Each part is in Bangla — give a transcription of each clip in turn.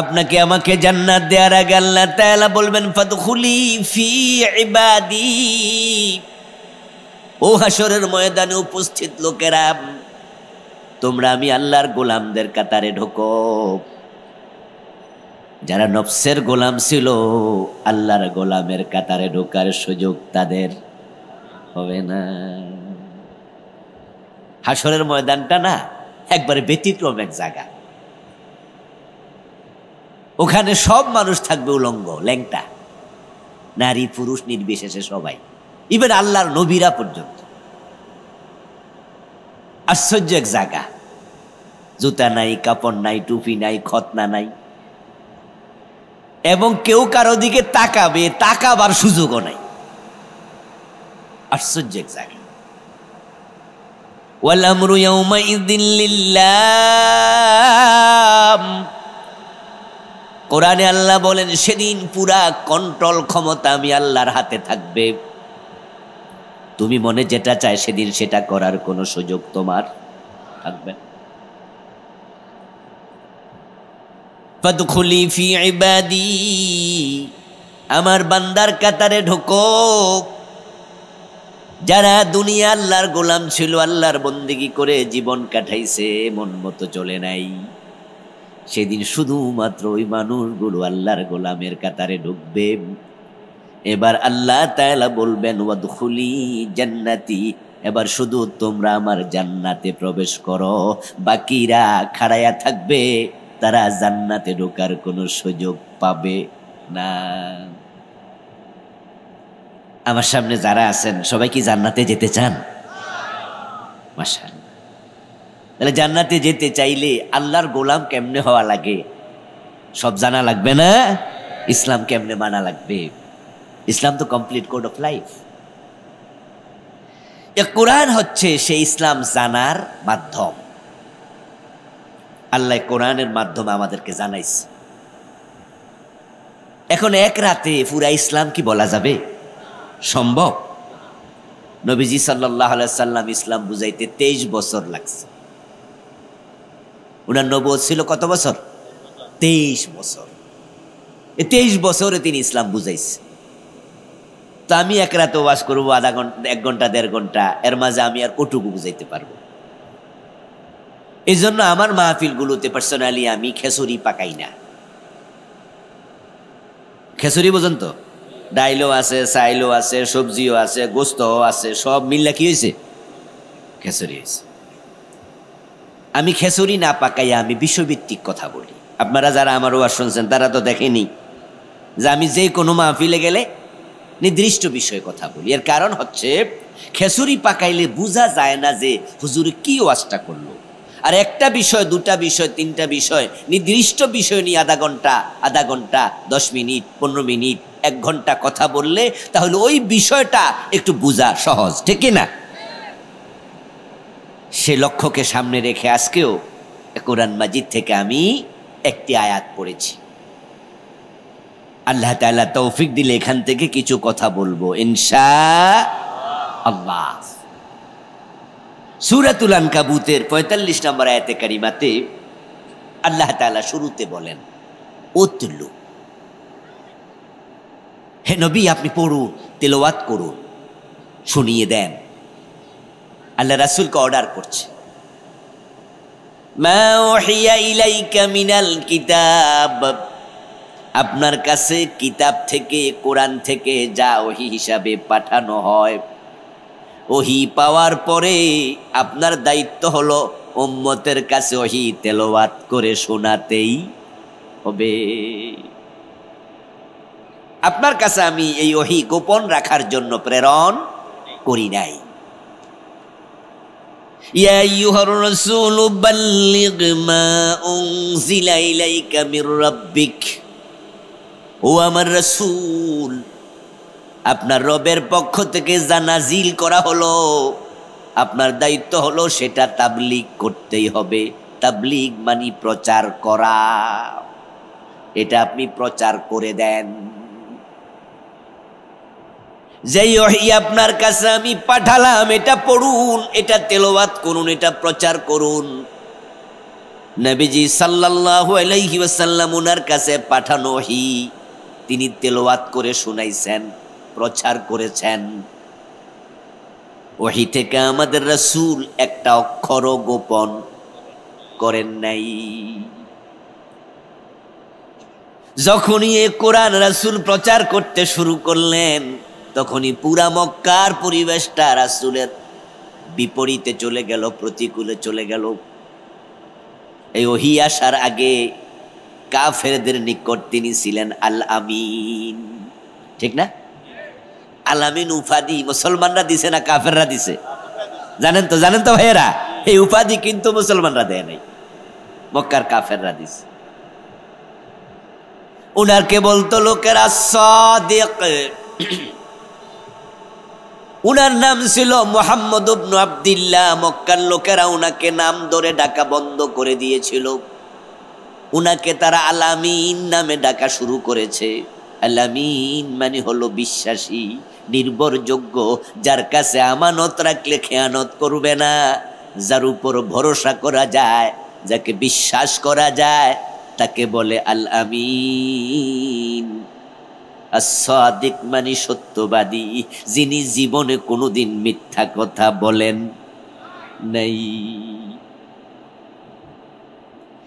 আপনাকে আমাকে জান্নাত দেওয়ার আগে আল্লাহ তাআলা বলবেন ফাদখুলি ফি ইবাদি। ও হাসরের ময়দানে উপস্থিত লোকেরা, তোমরা আমি আল্লাহর গোলামদের কাতারে ঢোকো। যারা নফসের গোলাম ছিল, আল্লাহর গোলামের কাতারে ঢোকার সুযোগ তাদের হবে না। হাসরের ময়দানটা না একবারে ব্যতিক্রম এক জায়গা। ওখানে সব মানুষ থাকবে উলঙ্গ, ল্যাংটা, নারী পুরুষ নির্বিশেষে সবাই, ইভেন আল্লাহর নবীরা পর্যন্ত। আশ্চর্য এক জায়গা। জুতা নাই, কাপড় নাই, টুপি নাই, খতনা নাই, এবং কেউ কারো দিকে তাকাবার সুযোগও নাই। আশ্চর্য এক জায়গা। ওয়াল আমরু ইয়াউমাইযিন লিল্লাহ। কোরআনে আল্লাহ বলেন সেদিন পুরা কন্ট্রোল ক্ষমতা আমি আল্লাহর হাতে থাকবে। তুমি মনে যেটা চায় সেদিন সেটা করার কোনো সুযোগ তোমার থাকবে না। ফাদখুলি ফি ইবাদি, আমার বান্দার কাতারে ঢোকো। যারা দুনিয়া আল্লাহর গোলাম ছিল, আল্লাহর বন্দেগী করে জীবন কাটাইছে, মন মতো চলে নাই, সেদিন শুধুমাত্র ওই মানুষগুলো আল্লাহর গোলামের কাতারে ঢুকবে। এবার আল্লাহ তাআলা বলবেন ওয়াদখুলি জান্নাতি, এবার শুধু তোমরা আমার জান্নাতে প্রবেশ করো। বাকিরা খাড়ায়া থাকবে, তারা জান্নাতে ঢোকার কোনো সুযোগ পাবে না। আমার সামনে যারা আছেন সবাই কি জান্নাতে যেতে চান? মাশাআল্লাহ। তাহলে জান্নাতে যেতে চাইলে আল্লাহর গোলাম কেমনে হওয়া লাগে সব জানা লাগবে না? ইসলাম কেমনে মানা লাগবে? ইসলাম তো কমপ্লিট কোড অফ লাইফ। কোরআন হচ্ছে সেই ইসলাম জানার মাধ্যম। আল্লাহ কোরআনের মাধ্যমে আমাদেরকে জানাইছে। এখন এক রাতে পুরা ইসলাম কি বলা যাবে? সম্ভব? নবীজি সাল্লাল্লাহু আলাইহি সাল্লাম ইসলাম বুঝাইতে 23 বছর লাগছে। উনার নবুয়ত ছিল কত বছর? 23 বছর। এই 23 বছরে তিনি ইসলাম বুঝাইছে। তো আমি এক রাতে ওয়াজ করবো আধা ঘন্টা, 1 ঘন্টা 1.5 ঘন্টা, এর মাঝে আমি আর কটুকু বুঝাইতে পারবো? এই জন্য আমার মাহফিলগুলোতে পার্সোনালি আমি খেসুরি পাকাই না। খেসুরি বোঝেন তো? ডাইলও আছে, সাইলও আছে, সবজিও আছে, গোস্তও আছে, সব মিল্লা কি হয়েছে? খেসুরি হয়েছে। আমি খেসুরি না পাকাইয়া আমি বিষয়ভিত্তিক কথা বলি। আপনারা যারা আমার ওয়াজ শুনছেন তারা তো দেখেনি যে আমি যে কোনো মাহফিলে গেলে নির্দিষ্ট বিষয়ে কথা বলি। এর কারণ হচ্ছে খেসুরি পাকাইলে বোঝা যায় না যে হুজুর কি ওয়াজটা করলো। আর একটা বিষয়, 2টা বিষয়, 3টা বিষয়, নির্দিষ্ট বিষয় নিয়ে আধা ঘন্টা 10 মিনিট, 15 মিনিট, 1 ঘন্টা কথা বললে তাহলে ওই বিষয়টা একটু বোঝা সহজ, ঠিক না? সে লক্ষ্যকে সামনে রেখে আজকেও কোরআন মাজিদ থেকে আমি একটি আয়াত পড়েছি। আল্লাহ তাআলা তৌফিক দিলে এখান থেকে কিছু কথা বলবো ইনশাআল্লাহ। সূরাতুল আনকাবুতের 45 নম্বর আয়াতে কারিমাতে আল্লাহ তাআলা শুরুতে বলেন উতলু, হে নবী আপনি পড়ুন, তেলাওয়াত করুন, শুনিয়ে দেন। আল্লাহ রাসূলকে অর্ডার করছে মা উহিয়া ইলাইকা মিনাল কিতাব, আপনার কাছে কিতাব থেকে, কোরআন থেকে যা ওহী হিসাবে পাঠানো হয়, ওহী পাওয়ার পরে আপনার দায়িত্ব হলো উম্মতের কাছে ওহী তেলাওয়াত করে শোনাতেই হবে। আপনার কাছে আমি এই ওহী গোপন রাখার জন্য প্রেরণ করি নাই। ইয়া আইয়ুহার রাসূলু বাল্লিগ মা উনজিলা ইলাইকা মির রাব্বিক, ও আমার রাসূল আপনার রবের পক্ষ থেকে যা নাজিল করা হলো আপনার দায়িত্ব হলো সেটা তাবলীগ করতেই হবে। তাবলীগ মানে প্রচার করা, এটা আপনি প্রচার করে দেন। যেই ওহী আপনার কাছে আমি পাঠালাম এটা পড়ুন, এটা তেলাওয়াত করুন, এটা প্রচার করুন। নবীজি সাল্লাল্লাহু আলাইহি ওয়াসাল্লাম উনার কাছে পাঠানো ওহী তিনি তেলাওয়াত করে শুনাইছেন, প্রচার করেছেন। ওহী থেকে আমাদের রাসূল একটা অক্ষরও গোপন করেন নাই। যখনই এ কোরআন রাসূল প্রচার করতে শুরু করলেন, তখনই পুরা মক্কার পরিবেশটা রাসূলের বিপরীতে চলে গেল, প্রতিকূলে চলে গেল। এই ওহী আসার আগে কাফেরদের নিকট তিনি ছিলেন আল আমিন, ঠিক না? আল আমিন উপাধি মুসলমানরা দিছে না কাফেররা দিছে? জানেন তো ভাইয়েরা, এই উপাধি কিন্তু মুসলমানরা দেয় নাই, মক্কার কাফেররা দিছে। উনারকে বলতো লোকেরা সাদিক। উনার নাম ছিল মুহাম্মদ ইবনে আব্দুল্লাহ। মক্কার লোকেরা উনাকে নাম ধরে ডাকা বন্ধ করে দিয়েছিল। উনাকে তারা আল আমিন নামে ডাকা শুরু করেছে। আল আমিন মানে হলো বিশ্বাসী, নির্ভরযোগ্য, যার কাছে আমানত রাখলে খেয়ানত করবে না, যার উপর ভরসা করা যায়, যাকে বিশ্বাস করা যায়, তাকে বলে আল আমিন। as-সাদিক মানে সত্যবাদী, যিনি জীবনে কোনোদিন মিথ্যা কথা বলেন নাই।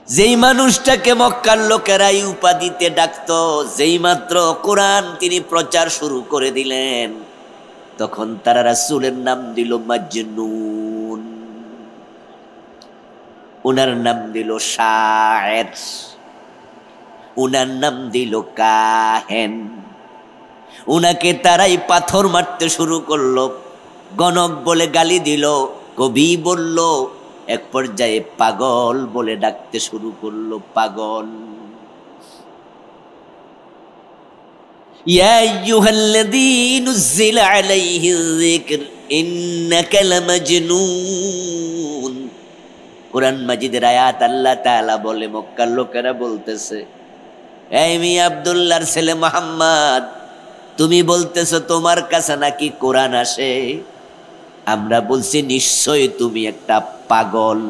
যেই মানুষটাকে মক্কার লোকেরা এই উপাধিতে ডাকত, যেই মাত্র কোরআন তিনি প্রচার শুরু করে দিলেন, তখন তারা রাসূলের নাম দিল মাজনুন, উনার নাম দিল শায়ের, উনার নাম দিল কাহেন। উনাকে তারাই পাথর মারতে শুরু করলো, গণক বলে গালি দিল, কবি বলল, এক পর্যায়ে পাগল বলে ডাকতে শুরু করলো, পাগল। ইয়া আইয়ুহাল্লাযী নুযিলা আলাইহিয যিকর ইন্নাকা লামাজনুন। কোরআন মাজিদের আয়াত আল্লাহ তাআলা বলে, মক্কার লোকেরা বলতেছে, এই মিয়া আব্দুল্লাহর ছেলে মুহাম্মদ, তুমি বলতেছো তোমার কাছে নাকি কোরআন আসে? আমরা বলছি নিশ্চয় তুমি একটা পাগল।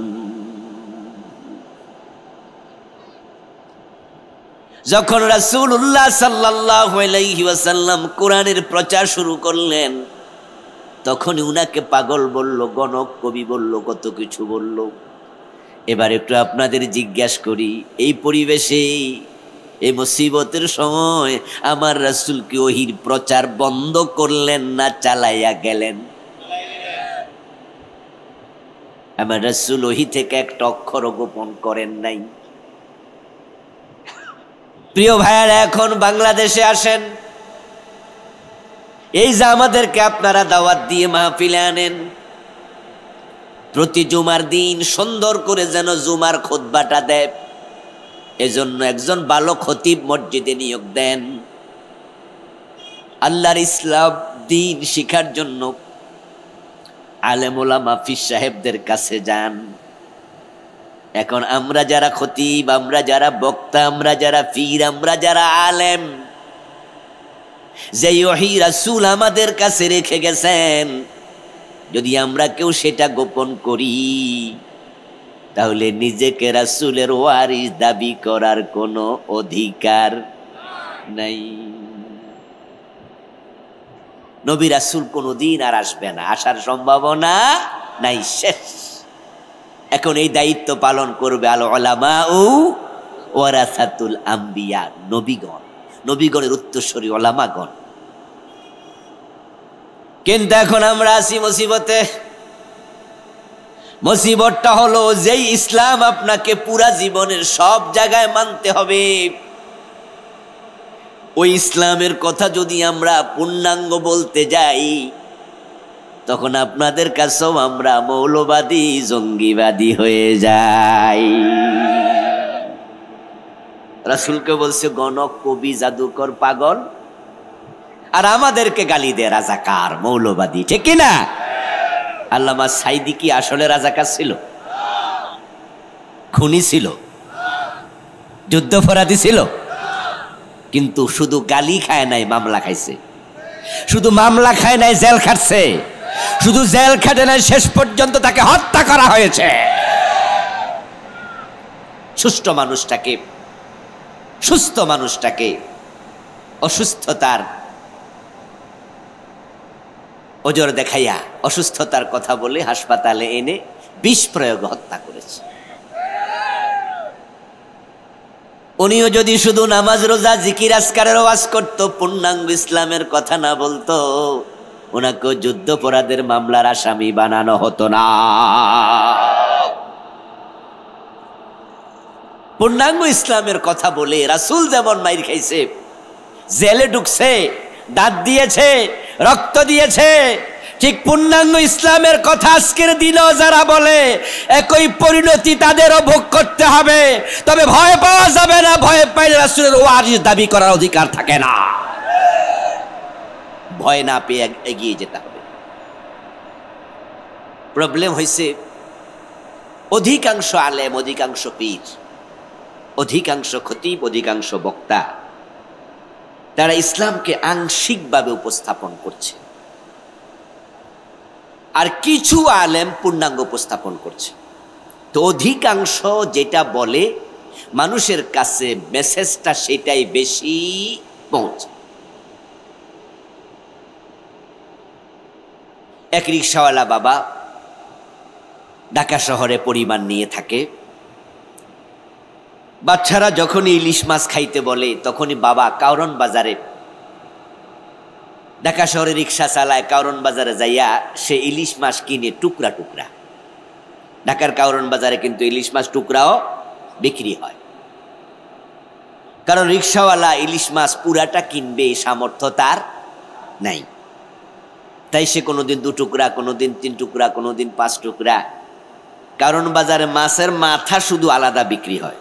যখন রাসূলুল্লাহ সাল্লাল্লাহু আলাইহি ওয়াসাল্লাম কোরআনের প্রচার শুরু করলেন, তখন উনাকে পাগল বলল, গণক কবি বলল, কত কিছু বলল। এবার একটু আপনাদের জিজ্ঞাসা করি, এই পরিবেশে, এই মুসিবতের সময় আমার রাসূল কি ওহীর প্রচার বন্ধ করলেন না চালাইয়া গেলেন? আমার রাসূল ওহী থেকে একটা অক্ষর গোপন করেন নাই। প্রিয় ভাইয়ারা, এখন বাংলাদেশে আসেন, এই যে আমাদেরকে আপনারা দাওয়াত দিয়ে মাহফিলে আনেন, প্রতি জুমার দিন সুন্দর করে যেন জুমার খুতবাটা দেয়, এজন্য একজন ভালো খতিব মসজিদে নিয়োগ দেন। আল্লাহর ইসলাম দ্বীন শিখার জন্য আলেম ওলামা পীর সাহেবদের কাছে যান। এখন আমরা যারা খতিব, আমরা যারা বক্তা, আমরা যারা পীর, আমরা যারা আলেম, যে ওহী রাসূল আমাদের কাছে রেখে গেছেন, যদি আমরা কেউ সেটা গোপন করি, তাহলে নিজেকে রাসূলের ওয়ারিস দাবি করার কোনো অধিকার নাই। নবী রাসূল কোনোদিন আর আসবে না, আসার সম্ভাবনা নাই, শেষ। এখন এই দায়িত্ব পালন করবে আল উলামাউ ওয়ারাসাতুল আম্বিয়া, নবীগণ, নবীগণের উত্তরসূরি উলামাগণ। কিন্তু এখন আমরা আছি মুসিবতে। মুসিবতটা হলো, যেই ইসলাম আপনাকে পুরা জীবনের সব জায়গায় মানতে হবে, ওই ইসলামের কথা যদি আমরা পূর্ণাঙ্গ বলতে যাই, তখন আপনাদের কাছেও আমরা মৌলবাদী, জঙ্গিবাদী হয়ে যাই। রাসূলকে বলছে গণক, কবি, জাদুকর, পাগল, আর আমাদেরকে গালি দেয় রাজাকার, মৌলবাদী, ঠিক কিনা? আল্লামা সাইদি কি আসলে রাজাকার ছিল? খুনি ছিল? যুদ্ধাপরাধী ছিল? কিন্তু শুধু গালি খায় নাই, মামলা খাইছে। শুধু মামলা খায় নাই, জেল খাটছে। শুধু জেল খাটে নাই, শেষ পর্যন্ত তাকে হত্যা করা হয়েছে। সুস্থ মানুষটাকে, সুস্থ মানুষটাকে অসুস্থতার ওজর দেখাইয়া অসুস্থতার কথা বলে হাসপাতালে এনে বিষ প্রয়োগ হত্যা করেছে। উনিও যদি শুধু নামাজ রোজা জিকির আজকারের ওয়াজ করতো, পূর্ণাঙ্গ ইসলামের কথা না বলতো, ওনাকে যুদ্ধাপরাধের মামলার আসামি বানানো হতো না। পূর্ণাঙ্গ ইসলামের কথা বলে রাসূল যেমন মাইর খাইছে, জেলে ঢুকছে, দাঁত দিয়েছে, রক্ত দিয়েছে, ঠিক পূর্ণাঙ্গ ইসলামের কথা আজকের দিনেও যারা বলে একই পরিণতি তাদেরও ভোগ করতে হবে। তবে ভয় পাওয়া যাবে না, ভয় পাইলে রাসূলের ওয়ারিস দাবি করার অধিকার থাকে না। ভয় না পেয়ে এগিয়ে যেতে হবে। প্রবলেম হয়েছে অধিকাংশ আলেম, অধিকাংশ পীর, অধিকাংশ খতিব, অধিকাংশ বক্তা তারা ইসলামকে আংশিকভাবে উপস্থাপন করছে, আর কিছু আলেম পূর্ণাঙ্গ উপস্থাপন করছে। তো অধিকাংশ যেটা বলে মানুষের কাছে মেসেজটা সেটাই বেশি পৌঁছে। এক রিকশাওয়ালা বাবা ঢাকা শহরে পরিবার নিয়ে থাকে। বাচ্চারা যখনই ইলিশ মাছ খাইতে বলে তখনই বাবা কারণ বাজারে, ঢাকা শহরে রিক্সা চালায়, কারণ বাজারে যাইয়া সে ইলিশ মাছ কিনে টুকরা টুকরা। ঢাকার কারণ বাজারে কিন্তু ইলিশ মাছ টুকরাও বিক্রি হয়, কারণ রিক্সাওয়ালা ইলিশ মাছ পুরাটা কিনবে সামর্থ্য তার নাই। তাই সে কোনোদিন 2 টুকরা, কোনোদিন 3 টুকরা, কোনোদিন 5 টুকরা। কারণ বাজারে মাছের মাথা শুধু আলাদা বিক্রি হয়।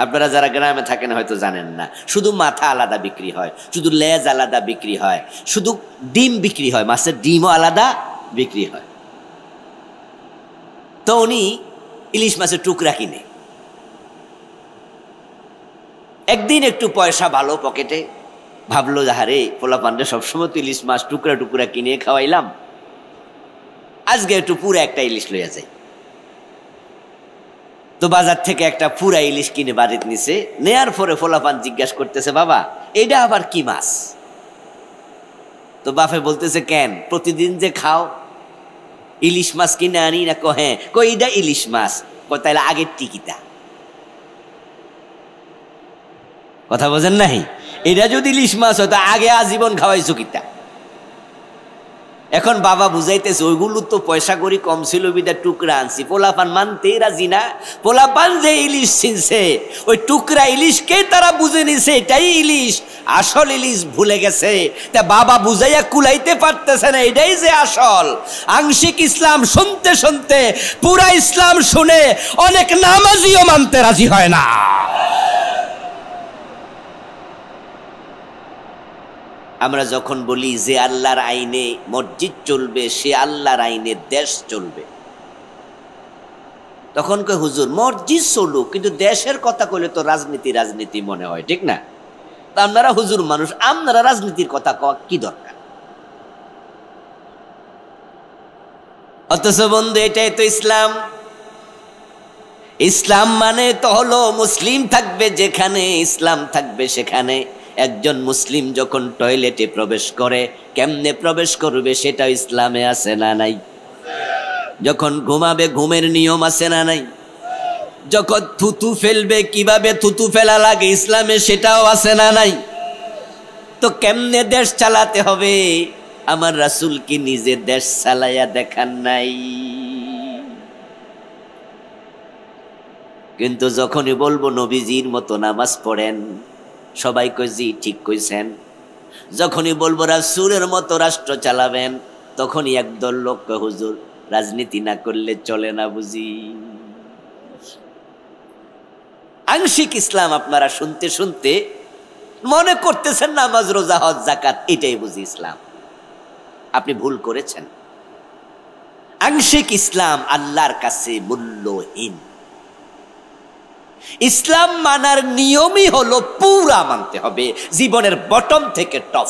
আপনারা যারা গ্রামে থাকেন হয়তো জানেন না, শুধু মাথা আলাদা বিক্রি হয়, শুধু লেজ আলাদা বিক্রি হয়, শুধু ডিম বিক্রি হয়, মাছের ডিমও আলাদা বিক্রি হয়। তো উনি ইলিশ মাছের টুকরা কিনে। একদিন একটু পয়সা ভালো পকেটে, ভাবলো যাহারে পোলাপান্ডে সবসময় তো ইলিশ মাছ টুকরা টুকরা কিনে খাওয়াইলাম, আজকে একটু পুরা একটা ইলিশ লইয়া যায়। তো বাজার থেকে একটা পুরা ইলিশ কিনে বাড়িতে নিছে। নেয়ার পরে পোলাপান জিজ্ঞাসা করতেছে, বাবা এটা আবার কি মাছ? তো বাপে বলতেছে, কেন প্রতিদিন যে খাও ইলিশ মাছ কিনে আনি না? হ্যাঁ। এটা ইলিশ মাছ। তাইলে আগের টিকিটা কথা বোঝেন নাই? এটা যদি ইলিশ মাছ হতো আগে আজীবন খাওয়াইছো কিতা? এখন বাবা বুঝাইতেছে ওইগুলো তো পয়সা করি কম ছিল, বিদা টুকরা আনছি। পোলাপান মানতে রাজি না। পোলাপান যে ইলিশ ছিনছে ওই টুকরা ইলিশকে তারা বুঝে নিছে এটাই ইলিশ, আসল ইলিশ ভুলে গেছে। তা বাবা বুঝাইয়া কুলাইতে পারতেছে না এটাই যে আসল। আংশিক ইসলাম শুনতে শুনতে পুরা ইসলাম শুনে অনেক নামাজিও মানতে রাজি হয় না। আমরা যখন বলি যে আল্লাহর আইনে মসজিদ চলবে, সে আল্লাহর আইনে দেশ চলবে, তখন কয় হুজুর মসজিদ চলুক, কিন্তু দেশের কথা কইলে তো রাজনীতি রাজনীতি মনে হয়, ঠিক না? তা আপনারা হুজুর মানুষ, আপনারা রাজনীতির কথা কওয়া কি দরকার? অথচ বন্ধু এটাই তো ইসলাম। ইসলাম মানে তো হলো মুসলিম থাকবে যেখানে, ইসলাম থাকবে সেখানে। একজন মুসলিম যখন টয়লেটে প্রবেশ করে কেমনে প্রবেশ করবে সেটা ইসলামে আছে না নাই? যখন ঘুমাবে ঘুমের নিয়ম আছে না নাই? যখন থুতু ফেলবে কিভাবে থুতু ফেলা লাগে ইসলামে সেটাও আছে না নাই? তো কেমনে দেশ চালাতে হবে? আমার রাসূল কি নিজে দেশ চালাইয়া দেখান নাই? কিন্তু যখনই বলবো নবীজির মতো নামাজ পড়েন, সবাই কই জি ঠিক কইছেন। যখনই বলবো রাসূলের মতো রাষ্ট্র চালাবেন, তখনই একদল লোক কয় হুজুর রাজনীতি না করলে চলে না বুঝি। আংশিক ইসলাম আপনারা শুনতে শুনতে মনে করতেছেন নামাজ রোজা হজ যাকাত এটাই বুঝি ইসলাম। আপনি ভুল করেছেন। আংশিক ইসলাম আল্লাহর কাছে মূল্যহীন। ইসলাম মানার নিয়মই হলো পুরা মানতে হবে, জীবনের বটম থেকে টপ।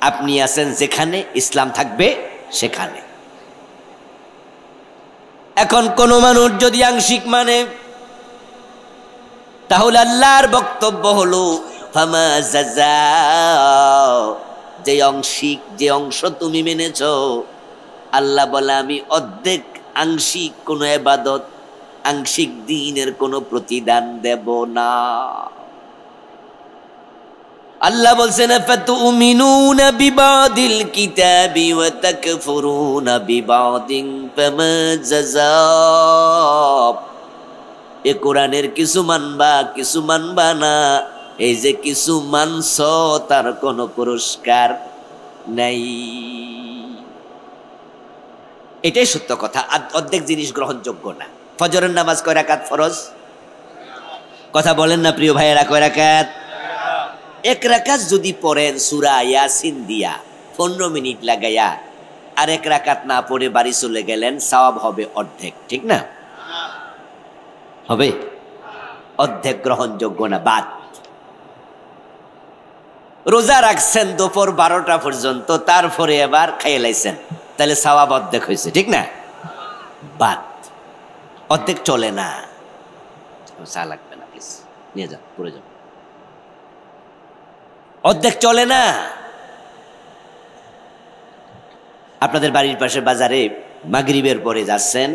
আপনি আছেন যেখানে, ইসলাম থাকবে সেখানে। এখন কোন মানুষ যদি আংশিক মানে, তাহলে আল্লাহর বক্তব্য হলো ফামা জাযাও, যে আংশিক, যে অংশ তুমি মেনেছ, আল্লাহ বলে আমি অর্ধেক আংশিক কোন ইবাদত, আংশিক দ্বীনের কোন প্রতিদান দেব না। আল্লাহ বলছেন ফাতুমিনুনা বিবাদিল কিতাবি ওয়া তাকফুরুনা বিবাদিন ফামা জাযাও, এ কোরআনের কিছু মানবা কিছু মানবা না, এই যে কিছু মানছ তার কোনো পুরস্কার নাই। এটাই সত্য কথা। অর্ধেক জিনিস গ্রহণযোগ্য না। ফজরের নামাজ কয় রাকাত ফরজ? কথা বলেন না প্রিয় ভাইয়েরা, কয় রাকাত? এক রাকাত যদি পড়েন সূরা ইয়াসিন দিয়া 15 মিনিট লাগাইয়া, আর এক রাকাত না পড়ে বাড়ি চলে গেলেন, সওয়াব হবে অর্ধেক, ঠিক না? হবে অর্ধেক গ্রহণযোগ্য না, বাদ। রোজা রাখছেন দুপুর 12টা পর্যন্ত, তারপরে এবার খাইয়ে লাইছেন, তাহলে সওয়াব অর্ধেক হয়েছে, ঠিক না? বাদ, অর্ধেক চলে না। চা লাগবে না, প্লিজ নিয়ে যান, পড়ে যান। অর্ধেক চলে না। আপনাদের বাড়ির পাশে বাজারে মাগরিবের পরে যাচ্ছেন,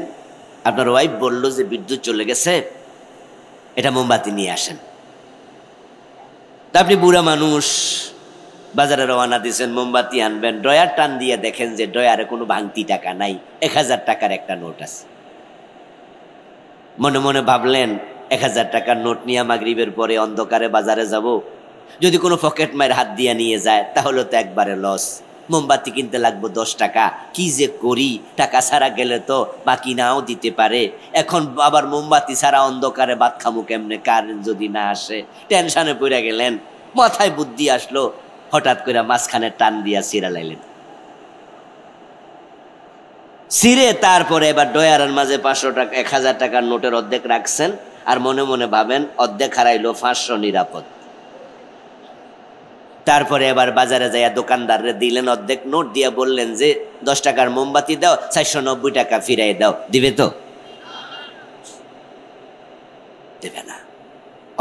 আপনার ওয়াইফ বলল যে বিদ্যুৎ চলে গেছে, এটা মোমবাতি নিয়ে আসেন। তা আপনি বুড়া মানুষ, বাজারে রওনা দিয়েছেন, মোমবাতি আনবেন, ডয়ার টান দিয়ে দেখেন যে ডয়ারে কোনো ভাঙতি টাকা নাই, 1000 টাকার একটা নোট আছে। মনে মনে ভাবলেন 1000 টাকার নোট নিয়ে মাগরিবের পরে অন্ধকারে বাজারে যাব, যদি কোনো পকেট মায়ের হাত দিয়ে নিয়ে যায় তাহলে তো একবারে লস। মোমবাতি কিনতে লাগবে 10 টাকা, কি যে করি, টাকা ছাড়া গেলে তো বাকি নাও দিতে পারে। এখন আবার মোমবাতি ছাড়া অন্ধকারে ভাত খামু কেমনে, কারেন্ট যদি না আসে। টেনশনে পড়ে গেলেন, মাথায় বুদ্ধি আসলো, হঠাৎ করে মাঝখানে টান দিয়া ছিঁড়া লাইলেন। ছিঁড়ে তারপরে এবার ডয়ারের মাঝে 500 টাকা 1000 টাকার নোটের অর্ধেক রাখছেন, আর মনে মনে ভাবেন অর্ধেক হারাইলো, 500 নিরাপদ। তারপরে এবার বাজারে যাইয়া দোকানদাররে দিলেন অর্ধেক নোট, দিয়া বললেন যে 10 টাকার মোমবাতি দাও, 490 টাকা ফিরাই দাও। দিবে তো? দেবে না,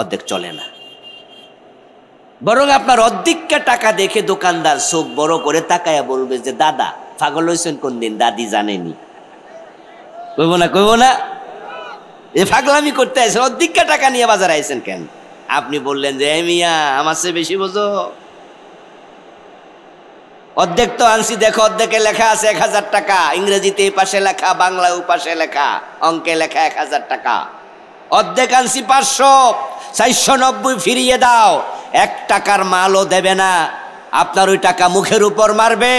অর্ধেক চলে না। বরং আপনার অর্ধেকটা টাকা দেখে দোকানদার চোখ বড় করে তাকায়া বলবে যে দাদা পাগল হয়েছেন কোন দিন, দাদি জানেনি। কইব না, কইব না? এ পাগলামি করতে আইছেন, অর্ধেকটা টাকা নিয়ে বাজারে আইছেন কেন? আপনি বললেন যে মিয়া আমার চেয়ে বেশি বোঝো, অর্ধেক তো আনছি, দেখো অর্ধেকে লেখা আছে 1000 টাকা, ইংরেজিতে এই পাশে লেখা, বাংলায় ওই পাশে লেখা, অঙ্কে লেখা 1000 টাকা। অর্ধেক আনছি 500, 490 ফিরিয়ে দাও। 1 টাকার মালও দেবে না, আপনার ওই টাকা মুখের উপর মারবে,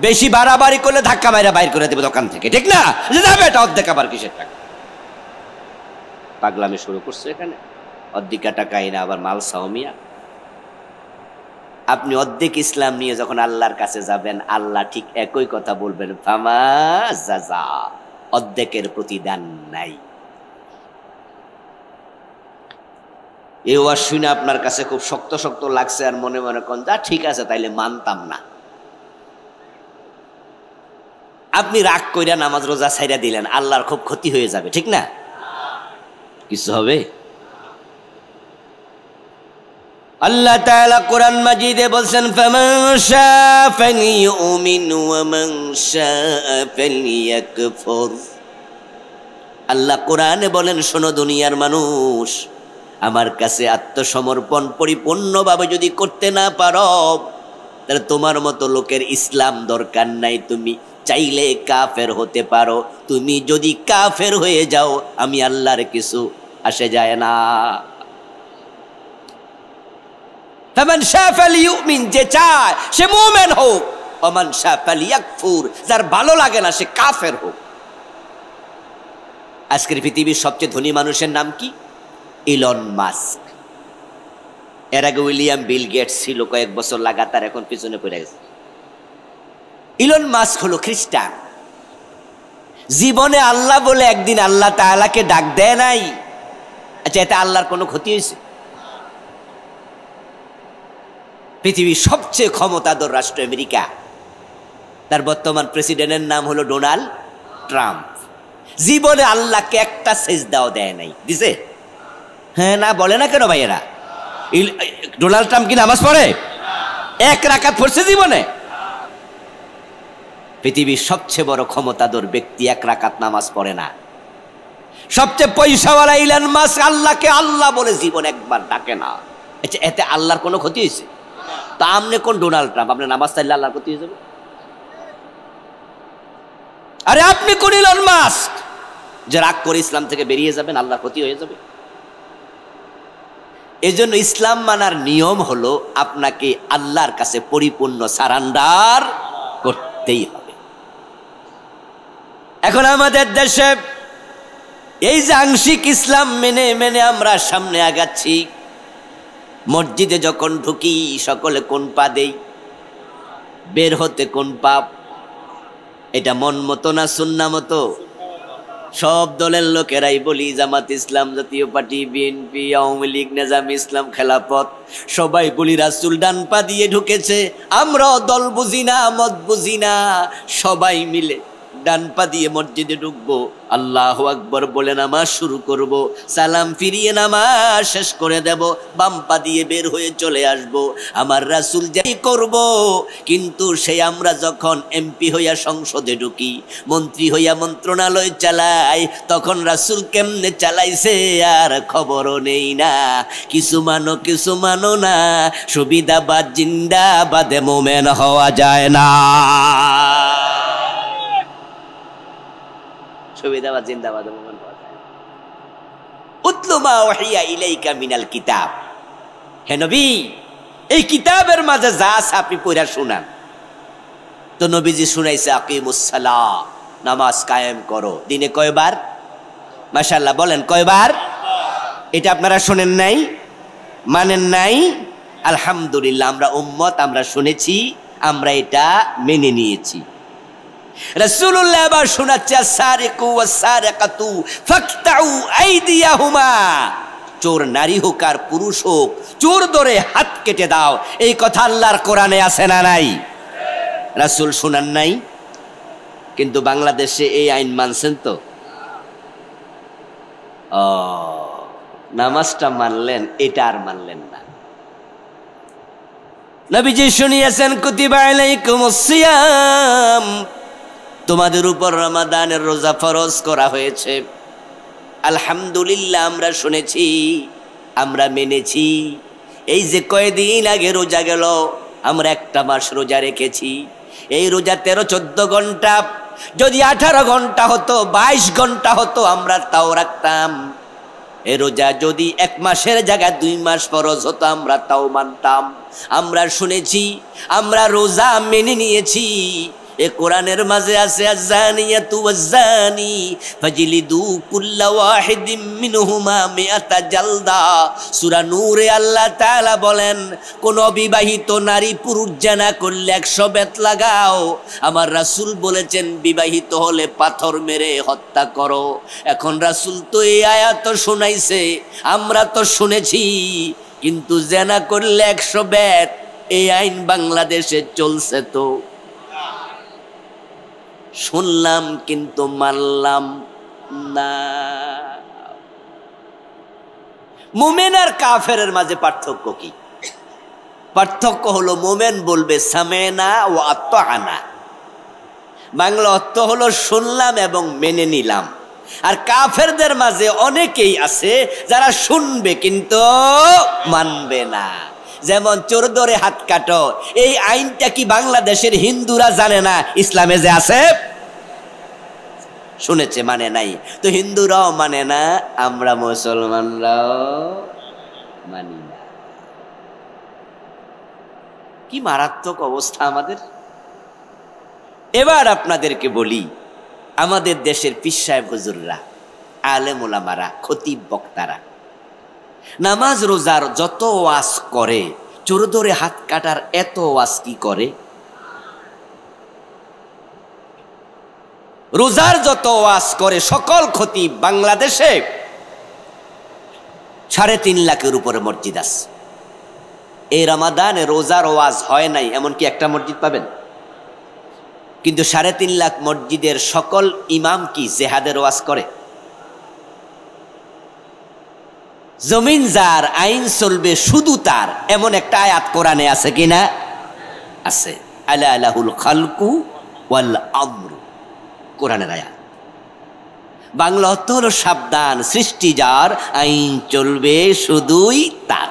বেশি বাড়াবাড়ি করলে ধাক্কা মাইরা বাইর করে দেবে দোকান থেকে, ঠিক না? যাবে এটা অর্ধেক, আবার কিসের টাকা? পাগলামি শুরু করছে এখানে। অর্ধেকা টাকা এনে আবার মাল সাওমিয়া। আপনি অর্ধেক ইসলাম নিয়ে যখন আল্লাহর কাছে যাবেন, আল্লাহ ঠিক একই কথা বলবেন, ফামা জাযা, অর্ধেকের প্রতিদান নাই। এই ওয়াজ শুনে আপনার কাছে খুব শক্ত শক্ত লাগছে, আর মনে মনে কোন যা ঠিক আছে, তাইলে মানতাম না। আপনি রাগ কইরা নামাজ রোজা ছাইরা দিলেন, আল্লাহর খুব ক্ষতি হয়ে যাবে, ঠিক না? কিছু হবে? আল্লাহ তাআলা কোরআন মাজিদে বলছেন ফামান শাআ ফালিউমিন ওয়া মান শাআ ফালিয়াকফুর। আল্লাহ কোরআনে বলেন, শোনো দুনিয়ার মানুষ, আমার কাছে আত্মসমর্পণ পরিপূর্ণভাবে যদি করতে না পারো, তাহলে তোমার মতো লোকের ইসলাম দরকার নাই, তুমি চাইলে কাফের হতে পারো। তুমি যদি কাফের হয়ে যাও, আমি আল্লাহর কিছু আসে যায় না। ফামান শাআ ফালিউমিন, যে চায় সে মুমিন হোক, ওয়া মান শাআ ফালিয়াকফুর, যার ভালো লাগে না সে কাফের হোক। আজকের পৃথিবীর সবচেয়ে ধনী মানুষের নাম কি? Elon Musk. এর আগে উইলিয়াম বিল গেটস ছিল কয়েক বছর লাগাতার, এখন পিছনে পড়ে গেছে। ইলন মাস্ক হলো খ্রিস্টান। জীবনে আল্লাহ বলে একদিন আল্লাহ তাআলাকে ডাক দেয় নাই। আচ্ছা, এতে আল্লাহর কোনো ক্ষতি হয়েছে? পৃথিবীর সবচেয়ে ক্ষমতাধর রাষ্ট্র আমেরিকা, তার বর্তমান প্রেসিডেন্টের নাম হলো ডোনাল্ড ট্রাম্প। জীবনে আল্লাহকে একটা সেজদাও দেয় নাই, দিছে? হ্যাঁ না বলে না কেন ভাইয়েরা? ডোনাল্ড ট্রাম্প কি নামাজ পড়ে? এক রাকাত পড়ছে জীবনে? পৃথিবীর সবচেয়ে বড় ক্ষমতাধর ব্যক্তি এক রাকাত নামাজ পড়ে না। সবচেয়ে পয়সাওয়ালা ইলন মাস্ক আল্লাহকে আল্লাহ বলে জীবন একবার ডাকে না। আচ্ছা, এতে আল্লাহর কোনো ক্ষতি হয়েছে? তা আমনে কোন ডোনাল্ড ট্রাম্প, আপনি নামাজ চাইলে আল্লাহর ক্ষতি হয়ে যাবে? আরে আপনি কোন ইলন মাস্ক যে রাগ করে ইসলাম থেকে বেরিয়ে যাবেন, আল্লাহর ক্ষতি হয়ে যাবে? এজন্য ইসলাম মানার নিয়ম হলো আপনাকে আল্লাহর কাছে পরিপূর্ণ সারান্ডার করতেই হবে। এখন আমাদের দেশে এই যে আংশিক ইসলাম মেনে মেনে আমরা সামনে আগাচ্ছি, মসজিদে যখন ঢুকি সকলে কোন পা দেই, বের হতে কোন পাপ? এটা মন মতো না সুন্না মতো? সব দলের লোকেরাই বলি, জামাত ইসলাম, জাতীয় পার্টি, বিএনপি, আওয়ামী লীগ, নেজামে ইসলাম, খেলাফত, সবাই বলি রাসূল ডান পা দিয়ে ঢুকেছে। আমরাও দল বুঝি না, মত বুঝি না, সবাই মিলে ডান পা দিয়ে মসজিদে ঢুকবো, আল্লাহু আকবার বলে নামাজ শুরু করব, সালাম ফিরিয়ে নামাজ শেষ করে দেব, বাম পা দিয়ে বের হয়ে চলে আসব। আমার রাসূল যাই করব। কিন্তু সেই আমরা যখন এমপি হইয়া সংসদে ঢুকি, মন্ত্রী হইয়া মন্ত্রণালয় চালাই, তখন রাসূল কেমনে চালাইছে আর খবরও নেই না। কিছু মানো না, সুবিধাবাদ জিন্দাবাদে মোমেন হওয়া যায় না। সুবিধাবাদ জিন্দাবাদ মোমেন হওয়া যায় না। উতলু মা ওহিয়া ইলাইকা মিনাল কিতাব। হে নবী, এই কিতাবের মাঝে যা আছে আপনি পড়া শুনান। তো নবীজি শুনাইছে আকিমুস সালাহ, নামাজ কায়েম করো। দিনে কয়বার? মাশাআল্লাহ, বলেন কয়বার? এটা আপনারা শুনেন নাই, মানেন নাই? আলহামদুলিল্লাহ, আমরা উম্মত, আমরা শুনেছি, আমরা এটা মেনে নিয়েছি। রাসূলুল্লাহ আবার শোনাচ্ছে, আস-সারিকু ওয়াস-সারিকাতু ফাকতাউ আইদিয়াহুমা। চোর নারী হোক আর পুরুষ হোক, চোর ধরে হাত কেটে দাও। এই কথা আল্লাহর কোরআনে আছে না নাই? রাসূল শোনান নাই? কিন্তু বাংলাদেশে এই আইন মানছেন তো? নামাজটা মানলেন, এটা আর মানলেন না। নবীজি শুনিয়েছেন, কুতিবা আলাইকুমুস সিয়াম, তোমাদের উপর রমাদানের রোজা ফরজ করা হয়েছে। আলহামদুলিল্লাহ, আমরা শুনেছি, আমরা মেনেছি। এই যে কয়দিন আগে রোজা গেল, আমরা একটা মাস রোজা রেখেছি। এই রোজা 13-14 ঘন্টা, যদি 18 ঘন্টা হতো, 22 ঘন্টা হতো, আমরা তাও রাখতাম। এ রোজা যদি 1 মাসের জায়গায় 2 মাস ফরজ হতো, আমরা তাও মানতাম। আমরা শুনেছি, আমরা রোজা মেনে নিয়েছি। এ কোরআনের মাঝে আছে, আয-যানিয়াতু ওয়াজ-যানি ফাজলিদু কুল্লা ওয়াহিদিম মিনহুমা মিআতা জালদা। সূরা নূরে আল্লাহ তাআলা বলেন, কোন অবিবাহিত নারী পুরুষ জানা করলে 100 বেত লাগাও। আমার রাসূল বলেছেন, বিবাহিত হলে পাথর মেরে হত্যা করো। এখন রাসূল তো এই আয়াত শোনাইছে, আমরা তো শুনেছি, কিন্তু জানা করলে 100 বেত, এই আইন বাংলাদেশে চলছে তো? শুনলাম কিন্তু মানলাম না। মুমিন আর কাফেরের মাঝে পার্থক্য কি? পার্থক্য হলো, মুমিন বলবে সামেনা ওয়া আতানা, বাংলা অর্থ হলো শুনলাম এবং মেনে নিলাম। আর কাফেরদের মাঝে অনেকেই আছে যারা শুনবে কিন্তু মানবে না। যেমন চোর ধরে হাত কাটো, এই আইনটা কি বাংলাদেশের হিন্দুরা জানে না ইসলামে যে আছে? শুনেছে, মানে নাই। তো হিন্দুরাও মানে না, আমরা মুসলমানরাও মানি না। কি মারাত্মক অবস্থা আমাদের। এবার আপনাদেরকে বলি, আমাদের দেশের পীর সাহেব হুজুররা, আলেম ওলামারা, খতিব বক্তারা নামাজ রোজার যত ওয়াজ করে, চোর ধরে হাত কাটার এত ওয়াজ কি করে? রোজার যত ওয়াজ করে সকল খতিব বাংলাদেশে 3.5 লাখের উপরে মসজিদ আছে। এই রমাদানে রোজার ওয়াজ হয় নাই এমনকি একটা মসজিদ পাবেন? কিন্তু 3.5 লাখ মসজিদের সকল ইমাম কি জেহাদের ওয়াজ করে? জমিন যার, আইন চলবে শুধু তার, এমন একটা আয়াত কোরআনে আছে কিনা? আছে। আলা লাহুল খালকু ওয়াল আমরু, কোরআনের আয়াত। বাংলা অর্থ হলো সাবধান, সৃষ্টি যার, আইন চলবে শুধুই তার।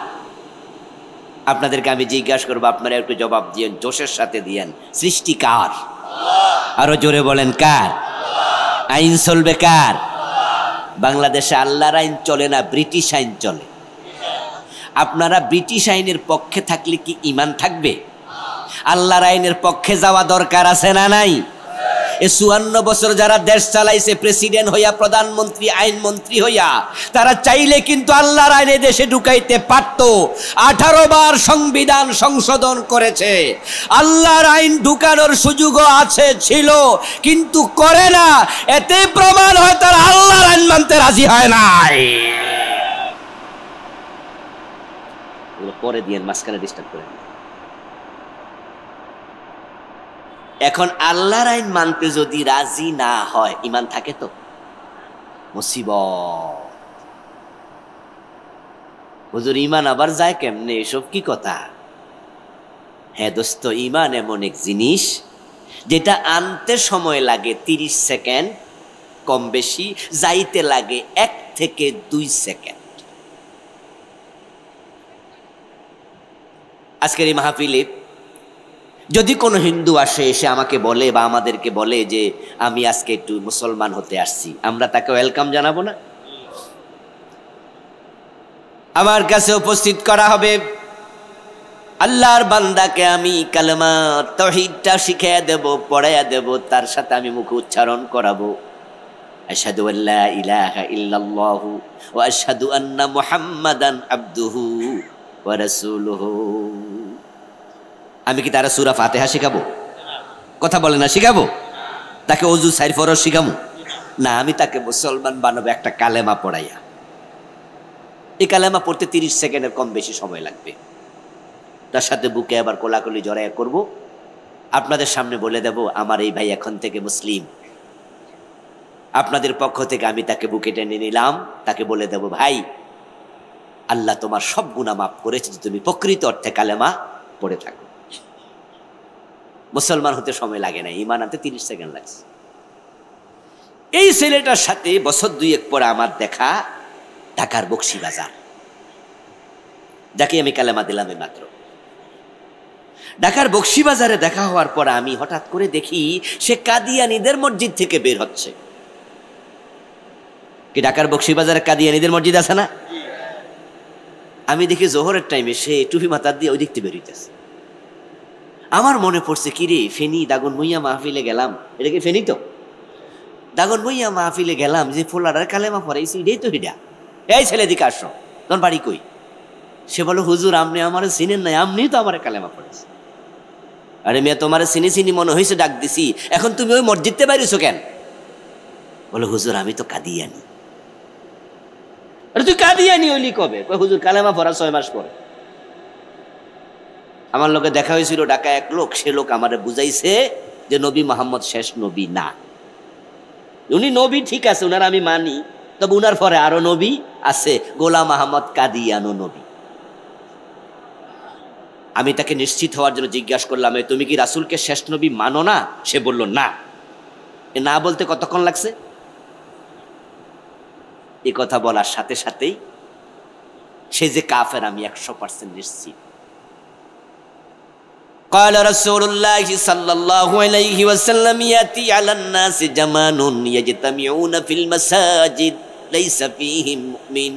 আপনাদেরকে আমি জিজ্ঞাসা করবো, আপনারা একটু জবাব দিয়েন, জোশের সাথে দিয়েন। সৃষ্টি কার? আরো জোরে বলেন, কার? আইন চলবে কার? বাংলাদেশে আল্লাহর আইন চলে না, ব্রিটিশ আইন চলে। আপনারা ব্রিটিশ আইনের পক্ষে থাকলে কি ঈমান থাকবে? আল্লাহর আইনের পক্ষে যাওয়া দরকার আছে না নাই? এই 54 বছর যারা দেশ চালাইছে, প্রেসিডেন্ট হইয়া, প্রধানমন্ত্রী, আইনমন্ত্রী হইয়া, তারা চাইলে কিন্তু আল্লাহর আইনে দেশে ঢুকাইতে পারত। 18 বার সংবিধান সংশোধন করেছে, আল্লাহর আইন ঢুকানোর সুযোগও আছে, ছিল, কিন্তু করে না। এতে প্রমাণ হয় তারা আল্লাহর আইন মানতে রাজি হয় নাই। পরে দিয়ে মাঝখানে ডিস্টার্ব করে। এখন আল্লাহর আইন মানতে যদি রাজি না হয়, ঈমান থাকে তো? মুসিবত। হুজুর ঈমান আবার যায় কেমনে? এসব কি কথা? হ্যাঁ দোস্ত, ঈমান এমন এক জিনিস যেটা আনতে সময় লাগে 30 সেকেন্ড কম বেশি, যাইতে লাগে 1 থেকে 2 সেকেন্ড। আজকের এই মাহফিলে যদি কোনো হিন্দু আসে, এসে আমাকে বলে বা আমাদেরকে বলে যে আমি আজকে একটু মুসলমান হতে আসছি, আমরা তাকে ওয়েলকাম জানাবো না? আমার কাছে উপস্থিত করা হবে, আল্লাহর বান্দাকে আমি কালেমা তাওহীদটা শিখিয়ে দেব, পড়াইয়া দেব, তার সাথে আমি মুখে উচ্চারণ করাবো, আশহাদু আল্লা ইলাহা ইল্লাল্লাহু ওয়া আশহাদু আন্না মুহাম্মাদান আবদুহু ওয়া রাসূলুহু। আমি কি তারা সূরা ফাতিহা শিখাবো? কথা বলে না, শিখাবো? তাকে ওযু 4 ফরজ শিখাবো না? আমি তাকে মুসলমান বানাবো একটা কালেমা পড়াইয়া। এই কালেমা পড়তে 30 সেকেন্ডের কম বেশি সময় লাগবে। তার সাথে বুকে আবার কোলাকুলি জড়াইয়া করব, আপনাদের সামনে বলে দেব আমার এই ভাই এখন থেকে মুসলিম। আপনাদের পক্ষ থেকে আমি তাকে বুকে টেনে নিলাম, তাকে বলে দেব, ভাই আল্লাহ তোমার সব গুনাহ মাফ করেছে যে তুমি প্রকৃত অর্থে কালেমা পড়ে থাকো। মুসলমান হতে সময় লাগে না, ঈমান আনতে 30 সেকেন্ড লাগছে। এই ছেলেটার সাথে বছর 2 পরে আমার দেখা ঢাকার বকশীবাজার, যাকে আমি কালেমা দিলাম এই মাত্র। ঢাকার বকশীবাজারে দেখা হওয়ার পর আমি হঠাৎ করে দেখি সে কাদিয়ানীদের মসজিদ থেকে বের হচ্ছে। কি ঢাকার বকশীবাজারে কাদিয়ানীদের মসজিদ আছে না? আমি দেখি জোহরের টাইমে সে টুপি মাথার দিয়ে ওই দিকতে বেরিয়েছে। আমার মনে পড়ছে, কি রে, ফেনী দাগন ভুইয়া মাহফিলে গেলাম, এটা কি ফেনী? তো দাগন ভুইয়া মাহফিলে গেলাম, যে ফোলার কালেমা পড়াইছি এটাই তো হিডা। এই ছেলে দিকে আসো, তোর বাড়ি কই? সে বলো, হুজুর আপনি আমার চিনেন নাই, আপনি তো আমার কালেমা পড়েছে। আরে মেয়ে, তোমার চিনি চিনি মনে হয়েছে, ডাক দিছি, এখন তুমি ওই মসজিদতে বাইরেছো কেন? বলো, হুজুর আমি তো কাদিয়ানি। আরে তুই কাদিয়ানি হইলি কবে? হুজুর কালেমা পড়া 6 মাস পরে। আমার লোকে দেখা হয়েছিল ঢাকা এক লোক, সে লোক আমারে বুঝাইছে যে নবী মুহাম্মদ শেষ নবী না। উনি নবী ঠিক আছে, উনার আমি মানি, তবে উনার পরে আরো নবী আছে, গোলাম আহমদ কাদিয়ানো নবী। আমি তাকে নিশ্চিত হওয়ার জন্য জিজ্ঞাসা করলাম, তুমি কি রাসূলকে শেষ নবী মানো না? সে বলল না। এ না বলতে কতক্ষণ লাগছে? এই কথা বলার সাথে সাথেই সে যে কাফের আমি 100% নিশ্চিত। قال رسول الله صلى الله عليه وسلم يأتي على الناس زمان يجتمعون في المساجد ليس فيهم مؤمن।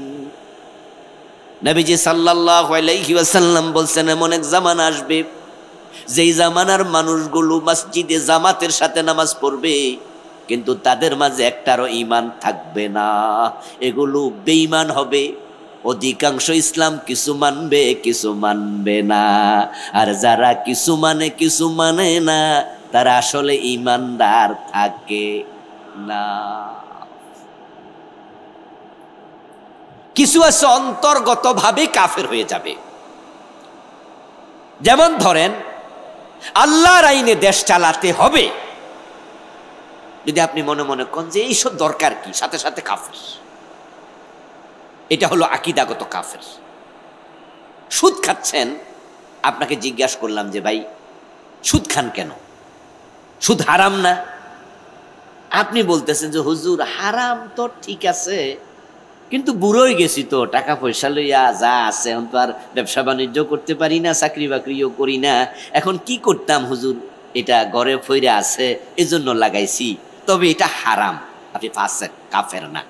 নবীজি সাল্লাল্লাহু আলাইহি ওয়াসাল্লাম বলছেন, এমন এক জামানা আসবে যেই জামানার মানুষগুলো মসজিদে জামাতের সাথে নামাজ পড়বে, কিন্তু তাদের মাঝে একটারও ঈমান থাকবে না। এগুলো বেঈমান হবে। অধিকাংশ ইসলাম কিছু মানবে, কিছু মানবে না। আর যারা কিছু মানে কিছু মানে না, তারা আসলে ঈমানদার থাকে না। কিছু আছে অন্তর্গতভাবে কাফের হয়ে যাবে। যেমন ধরেন, আল্লাহর আইনে দেশ চালাতে হবে, যদি আপনি মনে মনে করেন যে এইসব দরকার কি, সাথে সাথে কাফের। এটা হলো আকীদাগত কাফের। সুদ খাচ্ছেন, আপনাকে জিজ্ঞাসা করলাম যে ভাই সুদ খান কেন, সুদ হারাম না? আপনি বলতেছেন যে হুজুর হারাম তো ঠিক আছে, কিন্তু বুড়োই গেছি তো, টাকা পয়সা লইয়া যা আছে, এখন তো আর ব্যবসা বাণিজ্য করতে পারি না, চাকরি বাকরিও করি না, এখন কি করতাম হুজুর, এটা ঘরে ফইরা আছে এজন্য লাগাইছি, তবে এটা হারাম। আপনি ফাসেক, কাফের না।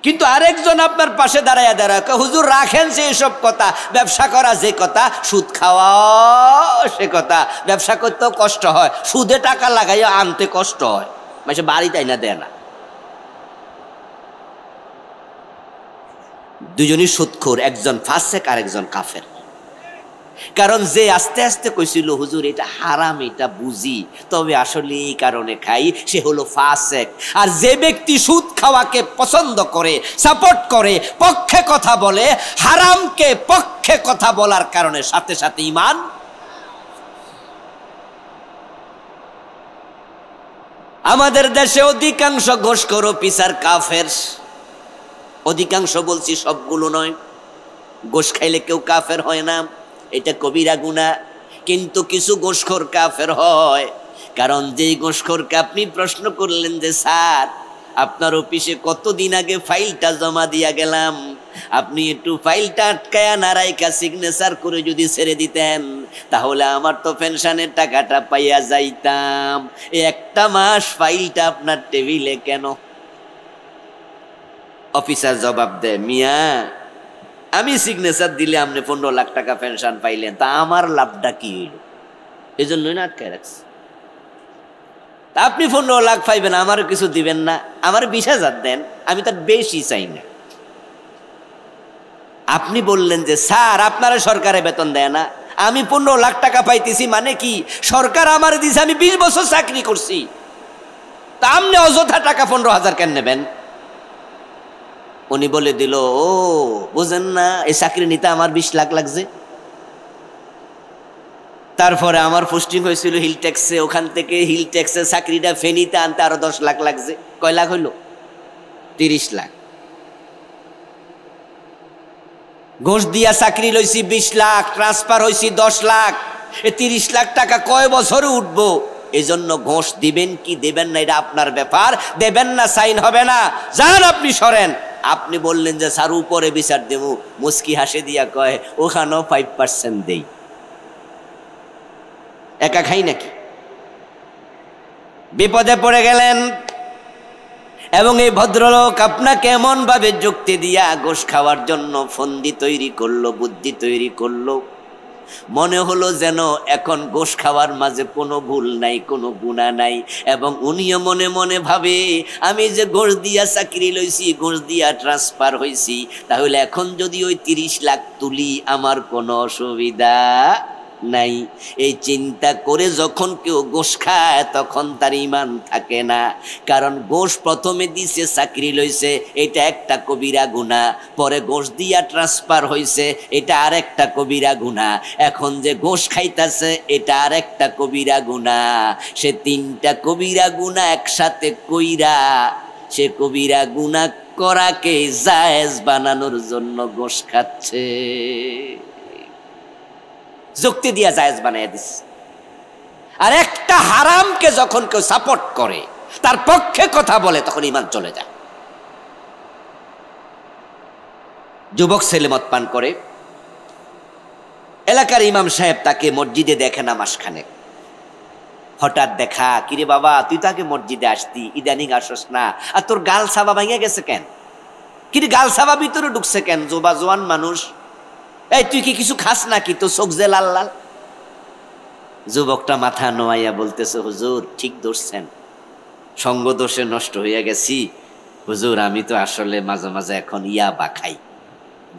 কিন্তু আরেকজন আপনার পাশে দাঁড়ায় দাঁড়ায় হুজুর রাখেন সে এসব কথা, ব্যবসা করা যে কথা, সুদ খাওয়া সে কথা, ব্যবসা করতেও কষ্ট হয়, সুদে টাকা লাগাইয়া আনতে কষ্ট হয়, মানে বাড়িতে না দেয় না। দুজনই সুদখোর, একজন ফাসেক আর একজন কাফের। কারণ যে আস্তে আস্তে কইছিল হুজুর এটা হারাম, এটা বুঝি, তবে আসলে এই কারণে খাই, সে হলো ফাসেক। আর যে ব্যক্তি সুদ খাওয়াকে পছন্দ করে, সাপোর্ট করে, পক্ষে কথা বলে, হারামকে পক্ষে কথা বলার কারণে সাথে সাথে ঈমান। আমাদের দেশে অধিকাংশ ঘুষখোর অফিসার কাফের। অধিকাংশ বলছি, সবগুলো নয়। ঘুষ খাইলে কেউ কাফের হয় না, এটা কবিরা গুনাহ, কিন্তু কিছু ঘুষখোর কাফের হয়। কারণ যেই ঘুষখোরকে আপনি প্রশ্ন করলেন যে স্যার আপনার অফিসে কতদিন আগে ফাইলটা জমা দিয়া গেলাম, আপনি একটু ফাইলটা আটকায়া নারাইকা সিগনেচার করে যদি ছেড়ে দিতেন, তাহলে আমার তো পেনশনের টাকাটা পাইয়া যাইতাম। একটা মাস ফাইলটা আপনার টেবিলে কেন? অফিসার জবাব দেয়, মিয়া আমি সিগনেচার দিলে আপনি 15 লাখ টাকা পেনশন পাইলেন, তা আমার লাভটা কি হইল? এই জন্যই না আটকায় রাখছি। তা আপনি 15 লাখ পাইবেন, আমারও কিছু দিবেন না, আমার 20,000 দেন, আমি তার বেশি চাই না। আপনি বললেন যে স্যার আপনারা সরকারে বেতন দেয় না, আমি 15 লাখ টাকা পাইতেছি, মানে কি সরকার আমার দিছে, আমি 20 বছর চাকরি করছি, তা আপনি অযথা টাকা 15,000 কেন নেবেন? উনি বলে দিল, ও বুঝেন না, এই চাকরি নিতে আমার 20 লাখ লাগছে। তারপরে আমার পোস্টিং হয়েছিল হিল ট্যাক্সে, ওখান থেকে হিল ট্যাক্সে চাকরিটা ফেনীতে আনতে আরো 10 লাখ লাগছে। কয় লাখ হইল? 30 লাখ। ঘুষ দিয়া চাকরি লইছি 20 লাখ, ট্রান্সফার হয়েছি 10 লাখ, এই 30 লাখ টাকা কয় বছরে উঠবো? এই জন্য ঘুষ দিবেন কি দেবেন না এটা আপনার ব্যাপার, দেবেন না সাইন হবে না, যান আপনি সরেন। আপনি বললেন যে স্যার উপরে বিচার দেবো, মুস্কি হাসে দিয়া কয় ওখানেও 5% দেই। একা খাই নাকি? বিপদে পড়ে গেলেন, এবং এই ভদ্রলোক আপনাকে এমন ভাবে যুক্তি দিয়া ঘুষ খাওয়ার জন্য ফন্দি তৈরি করলো, বুদ্ধি তৈরি করলো, মনে হলো যেন এখন ঘুষ খাওয়ার মাঝে কোনো ভুল নাই, কোনো গুনাহ নাই। এবং উনিও মনে মনে ভাবে আমি যে ঘুষ দিয়া চাকরি লইছি, ঘুষ দিয়া ট্রান্সফার হইছি, তাহলে এখন যদি ওই 30 লাখ তুলি আমার কোনো অসুবিধা নাই। এই চিন্তা করে যখন কেউ ঘুষ খায় তখন তার ঈমান থাকে না। কারণ ঘুষ প্রথমে দিছে, চাকরি লইছে, এটা একটা কবিরা গুনাহ, পরে ঘুষ দিয়া ট্রান্সফার হইছে, এটা আরেকটা কবিরা গুনাহ, এখন যে ঘুষ খাইতাছে এটা আরেকটা কবিরা গুনাহ। সে 3টা কবিরা গুনাহ একসাথে কইরা সে কবিরা গুনাহ করাকে জায়েজ বানানোর জন্য ঘুষ খাচ্ছে, যুক্তি দিয়া জায়েজ বানাইয়া দিচ্ছে। আর একটা হারামকে যখন কেউ সাপোর্ট করে, তার পক্ষে কথা বলে, তখন ঈমান চলে যায়। যুবক ছেলে মদ পান করে, এলাকার ইমাম সাহেব তাকে মসজিদে দেখে না মাসখানেক। হঠাৎ দেখা, কিরে বাবা তুই তো আগে মসজিদে আসতি, ইদানিং আসস না, আর তোর গাল সাবা ভাঙে গেছে কেন? কিরে গাল সাবা ভিতরে ঢুকছে কেন? জোয়ান মানুষ, এই তুই কি কিছু খাস নাকি, তো চোখ যে লাল লাল? যুবকটা মাথা নোয়াইয়া বলতেছে, হুজুর ঠিক ধরছেন, সঙ্গ দোষে নষ্ট হইয়া গেছি হুজুর, আমি তো আসলে মাঝে মাঝে এখন ইয়াবা খাই,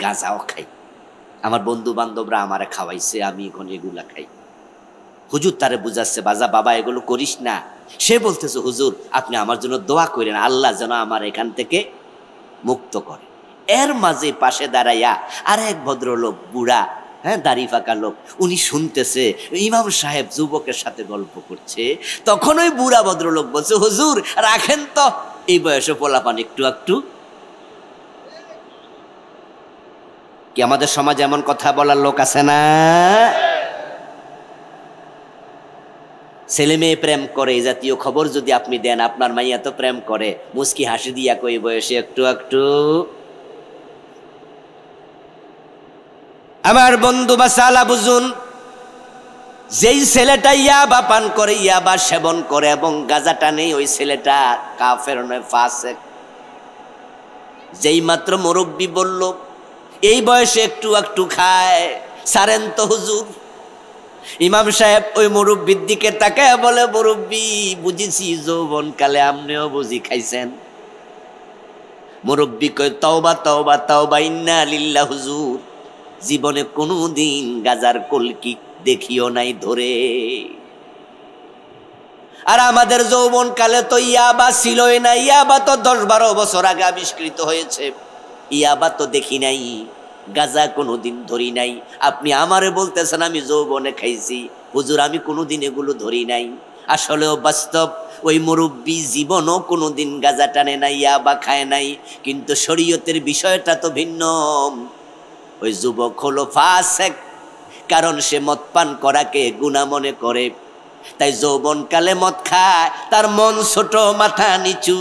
গাঁজাও খাই, আমার বন্ধু বান্ধবরা আমারে খাওয়াইছে, আমি এখন এগুলা খাই। হুজুর তারে বুঝাচ্ছে, বাজা বাবা এগুলো করিস না। সে বলতেছে, হুজুর আপনি আমার জন্য দোয়া করেন, আল্লাহ যেন আমার এখান থেকে মুক্ত করে। এর মাঝে পাশে দাঁড়াইয়া আর এক ভদ্রলোক বুড়া হ্যাঁ, দাড়ি ফাঁকা লোক, উনি শুনতেছে ইমাম সাহেব যুবকের সাথে গল্প করছে। তখন ওই বুড়া ভদ্রলোক বলছে, হুজুর রাখেন তো, এই বয়সে পোলাপান একটু একটু। কি আমাদের সমাজে এমন কথা বলার লোক আছে না? ছেলে মেয়ে প্রেম করে এই জাতীয় খবর যদি আপনি দেন, আপনার মাইয়া তো প্রেম করে, মুস্কি হাসি দিয়া কই বয়সে একটু একটু। আমার বন্ধু বা সালা বুঝুন, যেই ছেলেটা ইয়াবা পান করে, ইয়াবা সেবন করে এবং গাঁজা টানে, ওই ছেলেটা কাফের নয়, ফাসেক। যেই মাত্র মুরব্বি বলল এই বয়সে একটু একটু খায়, সারেন তো হুজুর। ইমাম সাহেব ওই মুরব্বির দিকে তাকায় বলে, মুরব্বি বুঝেছি যৌবন কালে আপনিও বুঝি খাইছেন। মুরব্বি কয়, তওবা তওবা তওবা, ইন্না লিল্লাহ হুজুর, জীবনে কোনোদিন গাজার কলকি দেখিও নাই ধরে। আর আমাদের যৌবন কালে তো ইয়াবা ছিলই না, ইয়াবা তো 10-12 বছর আগে আবিষ্কৃত হয়েছে, ইয়াবা তো দেখি নাই, গাজা কোনোদিন ধরি নাই। আপনি আমারে বলতেছেন আমি যৌবনে খাইছি, হুজুর আমি কোনোদিন এগুলো ধরি নাই। আসলেও বাস্তব, ওই মুরব্বী জীবনও কোনোদিন গাজা টানে নাই, ইয়াবা খায় নাই, কিন্তু শরীয়তের বিষয়টা তো ভিন্ন। ওই যুবক হলো ফাসেক, কারণ সে মদ পান করাকে গুনাহ মনে করে। তাই যৌবন কালে মদ খায়, তার মন ছোট, মাথা নিচু,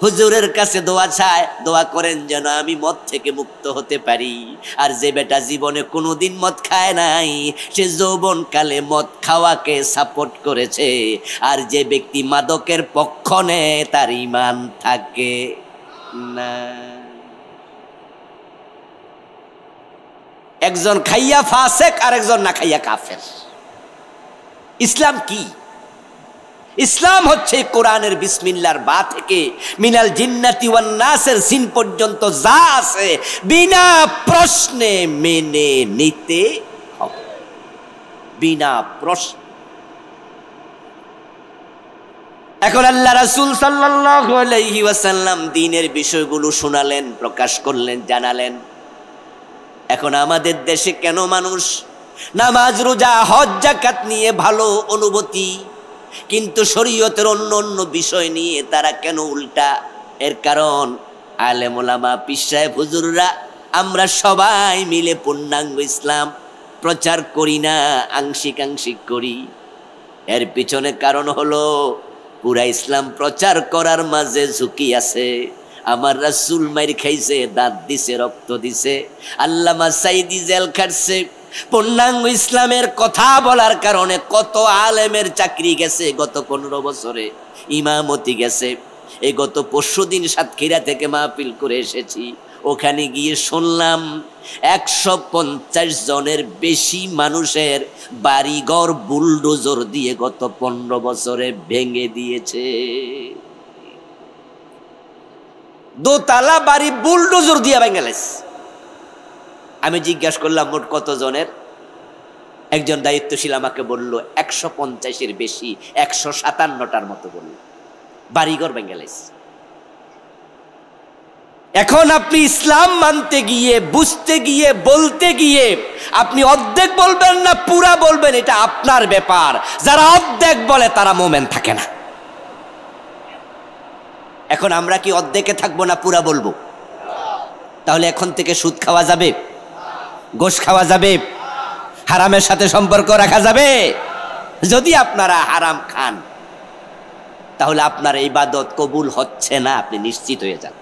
হুজুরের কাছে দোয়া চায়, দোয়া করেন যেন আমি মদ থেকে মুক্ত হতে পারি। আর যে বেটা জীবনে কোনোদিন মদ খায় নাই, সে যৌবন কালে মদ খাওয়াকে সাপোর্ট করেছে। আর যে ব্যক্তি মাদকের পক্ষ নেয়, তার ঈমান থাকে না। একজন খাইয়া ফাসেক আর একজন না খাইয়া কাফের। ইসলাম কি? ইসলাম হচ্ছে কোরআনের বিসমিল্লাহর বা থেকে মিনাল জিন্নাতি ওয়ান নাসের সিন পর্যন্ত যা আছে বিনা প্রশ্নে মেনে নিতে হবে, বিনা প্রশ্ন। এখন আল্লাহ রাসূল সাল্লাল্লাহু আলাইহি ওয়াসাল্লাম দ্বীনের বিষয়গুলো শোনালেন, প্রকাশ করলেন, জানালেন। এখন আমাদের দেশে কেন মানুষ নামাজ রোজা হজ যাকাত নিয়ে ভালো অনুভূতি, কিন্তু শরীয়তের অন্য অন্য বিষয় নিয়ে তারা কেন উল্টা? এর কারণ আলেম ওলামা পীর সাহেব হুজুররা আমরা সবাই মিলে পূর্ণাঙ্গ ইসলাম প্রচার করি না, আংশিক আংশিক করি। এর পিছনে কারণ হলো পুরা ইসলাম প্রচার করার মাঝে ঝুঁকি আছে। আমার রাসূল মাইর খাইছে, দাঁত দিছে, রক্ত দিছে, আল্লামা সাইদি জেল খাটছে। পূর্ণাঙ্গ ইসলামের কথা বলার কারণে কত আলেমের চাকরি গেছে গত 15 বছরে, ইমামতি গেছে। এই গত পরশুদিন সাতক্ষীরা থেকে মাহফিল করে এসেছি, ওখানে গিয়ে শুনলাম 150 জনের বেশি মানুষের বাড়িঘর বুলডোজার দিয়ে গত 15 বছরে ভেঙে দিয়েছে। দোতলা বাড়ি বুলডোজার দিয়ে ভেঙে গেছে। আমি জিজ্ঞাসা করলাম মোট কত জনের? একজন দায়িত্বশীল আমাকে বলল 150-এর বেশি, 157টার মতো বলল বাড়িঘর ভেঙে গেছে। এখন আপনি ইসলাম মানতে গিয়ে, বুঝতে গিয়ে, বলতে গিয়ে আপনি অর্ধেক বলবেন না পুরা বলবেন, এটা আপনার ব্যাপার। যারা অর্ধেক বলে তারা মোমেন থাকে না। এখন আমরা কি অর্ধেকে থাকবো না পুরা বলবো? তাহলে এখন থেকে সুদ খাওয়া যাবে, গোশ খাওয়া যাবে, হারামের সাথে সম্পর্ক রাখা যাবে? যদি আপনারা হারাম খান তাহলে আপনার ইবাদত কবুল হচ্ছে না, আপনি নিশ্চিত হয়ে যান।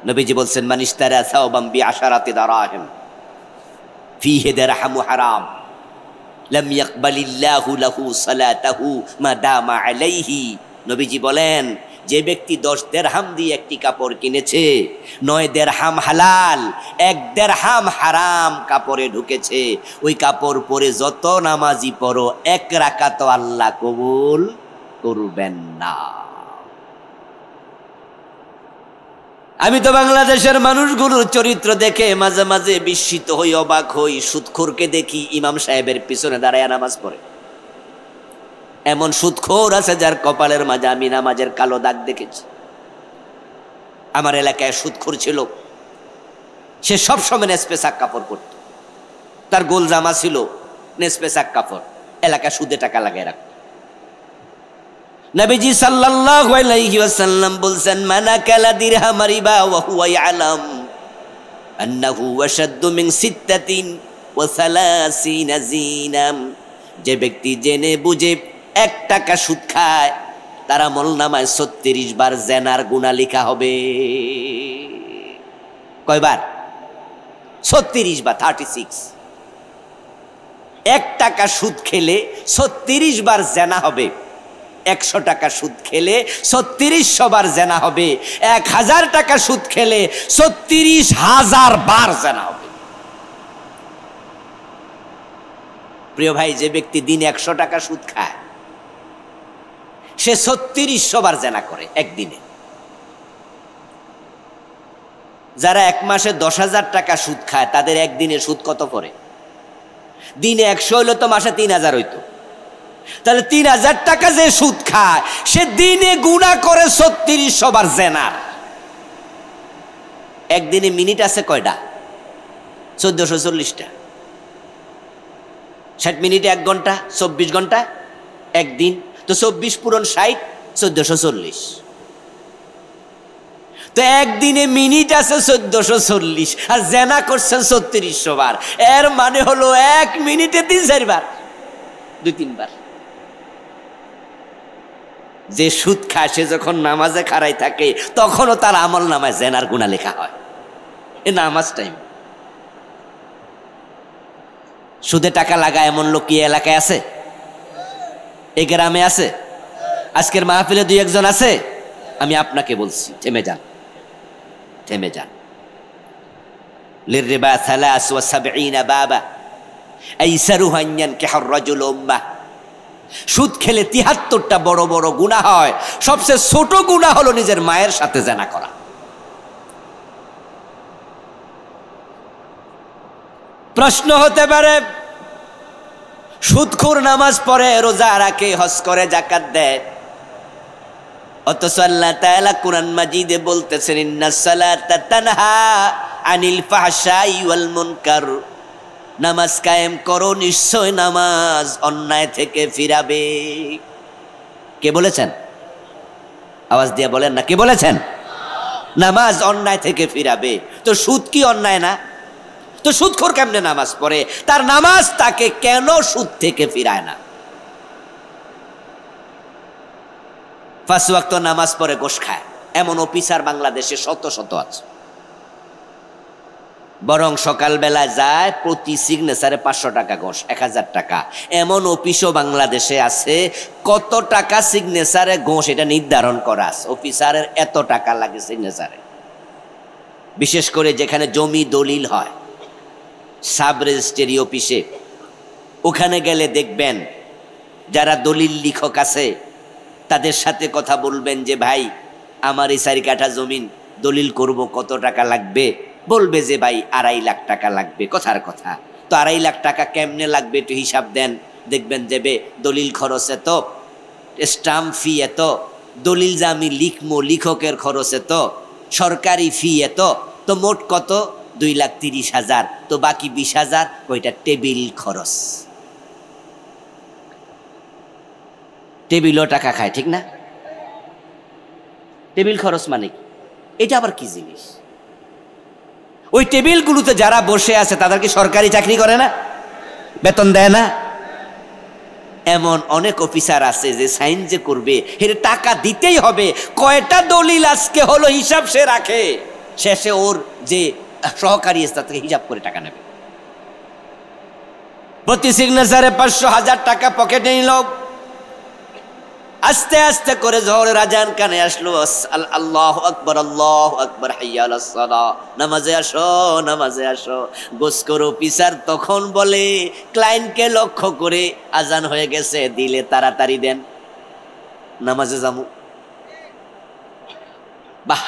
নবীজি বলছেন, মান ইশতারা সাওবাম বিআশারাতি দারাহিম ফীহি দিরহামু হারাম লাম ইয়াকবালিল্লাহু লাহু সালাতাহু মা দামা আলাইহি। নবীজি বলেন, যে ব্যক্তি 10 দিরহাম দিয়ে একটি কাপড় কিনেছে, 9 দিরহাম হালাল, 1 দিরহাম হারাম কাপড়ে ঢুকেছে, ওই কাপড় পরে যত নামাজি পড়ো 1 রাকাত আল্লাহ কবুল করবেন না। আমি তো বাংলাদেশের মানুষগুলোর চরিত্র দেখে মাঝে মাঝে বিস্মিত হই, অবাক হই। সুদখোরকে দেখি ইমাম সাহেবের পিছনে দাঁড়ায় নামাজ পড়ে। এমন সুদখোর আছে যার কপালের মাঝে আমি নামাজের কালো দাগ দেখেছি। আমার এলাকায় সুদখোর ছিল, সে সব সময় স্পেশাল কাপড় পরত, তার গোল জামা ছিল, নেসপেসাক কাপড়, এলাকা সুদে টাকা লাগায় রাখত। নবীজি সাল্লাল্লাহু আলাইহি ওয়াসাল্লাম বলছেন, মানা কালা দিরহাম রিবা ওয়া হুয়া ইয়ালাম আন্নাহু আশাদ্দু মিন সিত্তাতিন ওয়া সালাসিনা জিনাম। যে ব্যক্তি জেনে বুঝে 1 টাকা সুদ খায়, তার আমলনামায় 36 বার জেনার গুনাহ লেখা হবে। কয়বার? 36 বার, 36। 1 টাকা সুদ খেলে 36 বার জেনা হবে। 100 টাকা সুদ খেলে 3600 বার জেনা হবে। 1000 টাকা সুদ খেলে 36,000 বার জেনা হবে। প্রিয় ভাই, যে ব্যক্তি দিনে 100 টাকা সুদ খায়, সে 3600 বার জেনা করে একদিনে। যারা 1 মাসে 10,000 টাকা সুদ খায়, তাদের একদিনে সুদ কত করে? দিনে 100 হইলে তো মাসে 3000 হইতো। তাহলে 3000 টাকা যে সুদ খায়, সে দিনে গুনাহ করে 3600 বার জেনার। একদিনে মিনিট আছে কয়টা? 1440টা। 60 মিনিটে 1 ঘন্টা, 24 ঘন্টা একদিন। তো 24 পূরণ 60, 1440। তো একদিনে মিনিট আছে 1440, আর জেনা করছেন 3600 বার। এর মানে হলো 1 মিনিটে 3-4 বার, 2-3 বার। যে সুদ খায়, সে যখন নামাজে খাড়াই থাকে, তখনও তার আমল নামায় জেনার গুনাহ লেখা হয়। এ নামাজ টাইম। সুদে টাকা লাগায় এমন লোক কি এলাকায় আছে? এই গ্রামে আছে? আজকের মাহফিলে 2-1 জন আছে? আমি আপনাকে বলছি, থেমে যান, থেমে যান। লিররিবা 73 বাবা আইসারুহা আন ইয়ানকিহা আর-রাজুলু উম্মাহ। সুদ খেলে 73টা বড় বড় গুনাহ হয়। সবচেয়ে ছোট গুনাহ হলো নিজের মায়ের সাথে জিনা করা। প্রশ্ন হতে পারে, সুদখোর নামাজ পড়ে, রোজা রাখে, হজ করে, যাকাত দেয়, অথচ আল্লাহ তাআলা কুরআন মাজিদে বলতেছেন, ইন্নাস সালাতা তানহা আনিল ফাহশাই ওয়াল মুনকার। নামাজ কায়েম করো, নিশ্চয় নামাজ অন্যায় থেকে ফিরাবে। কে বলেছেন? আওয়াজ দিয়ে বলেন না, কে বলেছেন? নামাজ অন্যায় থেকে ফিরাবে। তো সুদ কি অন্যায় না? তো সুদখোর কেমনে নামাজ পড়ে? তার নামাজ তাকে কেন সুদ থেকে ফিরায় না? 5 ওয়াক্ত নামাজ পড়ে ঘুষ খায়, এমন অফিসার বাংলাদেশে শত শত আছে। বরং সকালবেলা যায়, প্রতি সিগনেচারে 500 টাকা ঘুষ, 1000 টাকা। এমন অফিসও বাংলাদেশে আছে, কত টাকা সিগনেচারে ঘুষ এটা নির্ধারণ করা আছে। অফিসারের এত টাকা লাগে সিগনেচারে। বিশেষ করে যেখানে জমি দলিল হয়, সাব রেজিস্ট্রি অফিসে, ওখানে গেলে দেখবেন যারা দলিল লিখক আছে, তাদের সাথে কথা বলবেন যে ভাই, আমার এই 4 কাঠা জমিন দলিল করব, কত টাকা লাগবে? বলবে যে ভাই 2.5 লাখ টাকা লাগবে। কথার কথা। তো 2.5 লাখ টাকা কেমনে লাগবে একটু হিসাব দেন। দেখবেন যে দলিল খরচ এত, স্টাম্প ফি এত, দলিল যে আমি লিখবো লিখকের খরচ এত, সরকারি ফি এত, তো মোট কত? 2,30,000। তো বাকি 20,000 ওইটা টেবিল খরচ। টেবিলও টাকা খায়, ঠিক না? টেবিল খরচ মানে কি? এটা আবার কি জিনিস? ওই টেবিলগুলোতে যারা বসে আছে, তাদের কি সরকারি চাকরি করে না? বেতন দেয় না? এমন অনেক অফিসার আছে যে সাইন যে করবে, এর টাকা দিতেই হবে। কয়টা দলিল আজকে হলো হিসাব সে রাখে, শেষে ওর যে সহকারী আছে তার থেকে হিসাব করে টাকা নেবে। প্রতি সিগনেচারে 500-1000 টাকা পকেটে নিল। আস্তে আস্তে করে জোহরের আজান কানে আসলো, আল্লাহু আকবার, আল্লাহু আকবার, হাইয়া আলাস সালাহ, নামাজে আসো, নামাজে আসো। গোসকর অফিসার তখন বলে ক্লায়েন্টকে লক্ষ্য করে, আজান হয়ে গেছে, দিলে তাড়াতাড়ি দেন, নামাজে যামু। বাহ,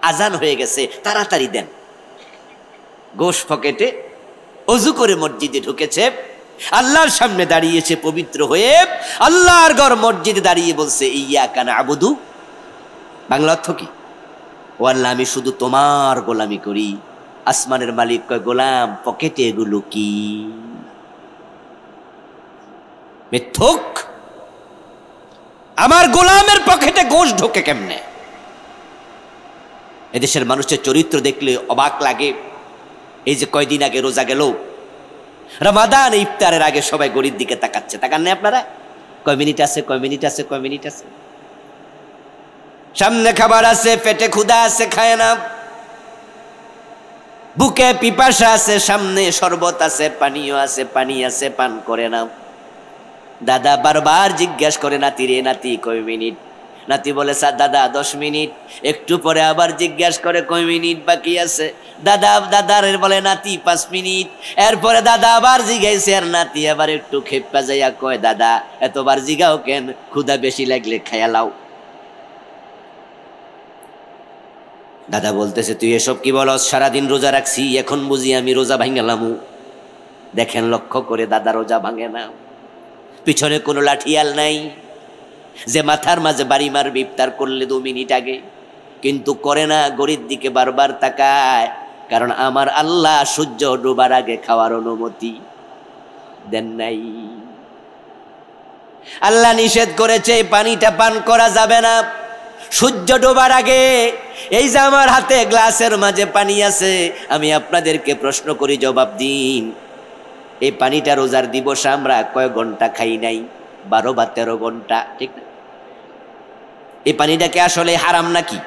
আজান হয়ে গেছে, তাড়াতাড়ি দেন। গোশ পকেটে, অজু করে মসজিদে ঢুকেছে, আল্লাহর সামনে দাঁড়িয়েছে পবিত্র হয়ে, আল্লাহর ঘর মসজিদে দাঁড়িয়ে বলছে ইয়াকা না'বুদু। বাংলা অর্থ কি? ও আল্লাহ, আমি শুধু তোমার গোলামি করি, আসমানের মালিক কয়, গোলাম পকেটে এগুলো কি? মিথ্যুক, আমার গোলামের পকেটে গোশ ঢোকে কেমনে? এদেশের মানুষের চরিত্র দেখলে অবাক লাগে। এই যে কয়দিন আগে রোজা গেল, রমাদান ইফতারের আগে সবাই গরিব দিকে তাকাচ্ছে, তাকান না আপনারা? কয় মিনিট আছে, কয় মিনিট আছে, কয় মিনিট আছে, সামনে খাবার আছে, পেটে ক্ষুধা আছে, খায় না। বুকে পিপাসা আছে, সামনে শরবত আছে, পানীয় আছে, পানি আছে, পান করে না। দাদা বারবার জিজ্ঞাসা করে, নাতি রে নাতি কয় মিনিট? নাতি বলে, স্যার দাদা 10 মিনিট। একটু পরে আবার জিজ্ঞাসা করে, কয় মিনিট বাকি আছে? দাদার বলে, নাতি 5 মিনিট। এরপরে দাদা আবার জিজ্ঞাসে, আর নাতি আবার একটু খেপা যাইয়া কয়, দাদা এতবার জিগাও কেন? ক্ষুধা বেশি লাগলে খাইয়া লাও। দাদা বলতেছে, তুই এসব কি বলস? সারাদিন রোজা রাখছি, এখন বুঝি আমি রোজা ভাঙালামু? দেখেন লক্ষ্য করে, দাদা রোজা ভাঙে না। পিছনে কোনো লাঠিয়াল নাই যে মাথার মাঝে বাড়ি মারবে ইফতার করলে 2 মিনিট আগে, কিন্তু করে না। গরিব দিকে বারবার তাকায়, কারণ আমার আল্লাহ সূর্য ডোবার আগে খাওয়ার অনুমতি দেন নাই। আল্লাহ নিষেধ করেছে, পানিটা পান করা যাবে না সূর্য ডোবার আগে। এই যে আমার হাতে গ্লাসের মাঝে পানি আছে, আমি আপনাদেরকে প্রশ্ন করি, জবাব দিন। এই পানিটা রোজার দিবসে আমরা কয় ঘন্টা খাই নাই? 12 বা 13 ঘন্টা, ঠিক না? এই পানিটা কি আসলে হারাম নাকি?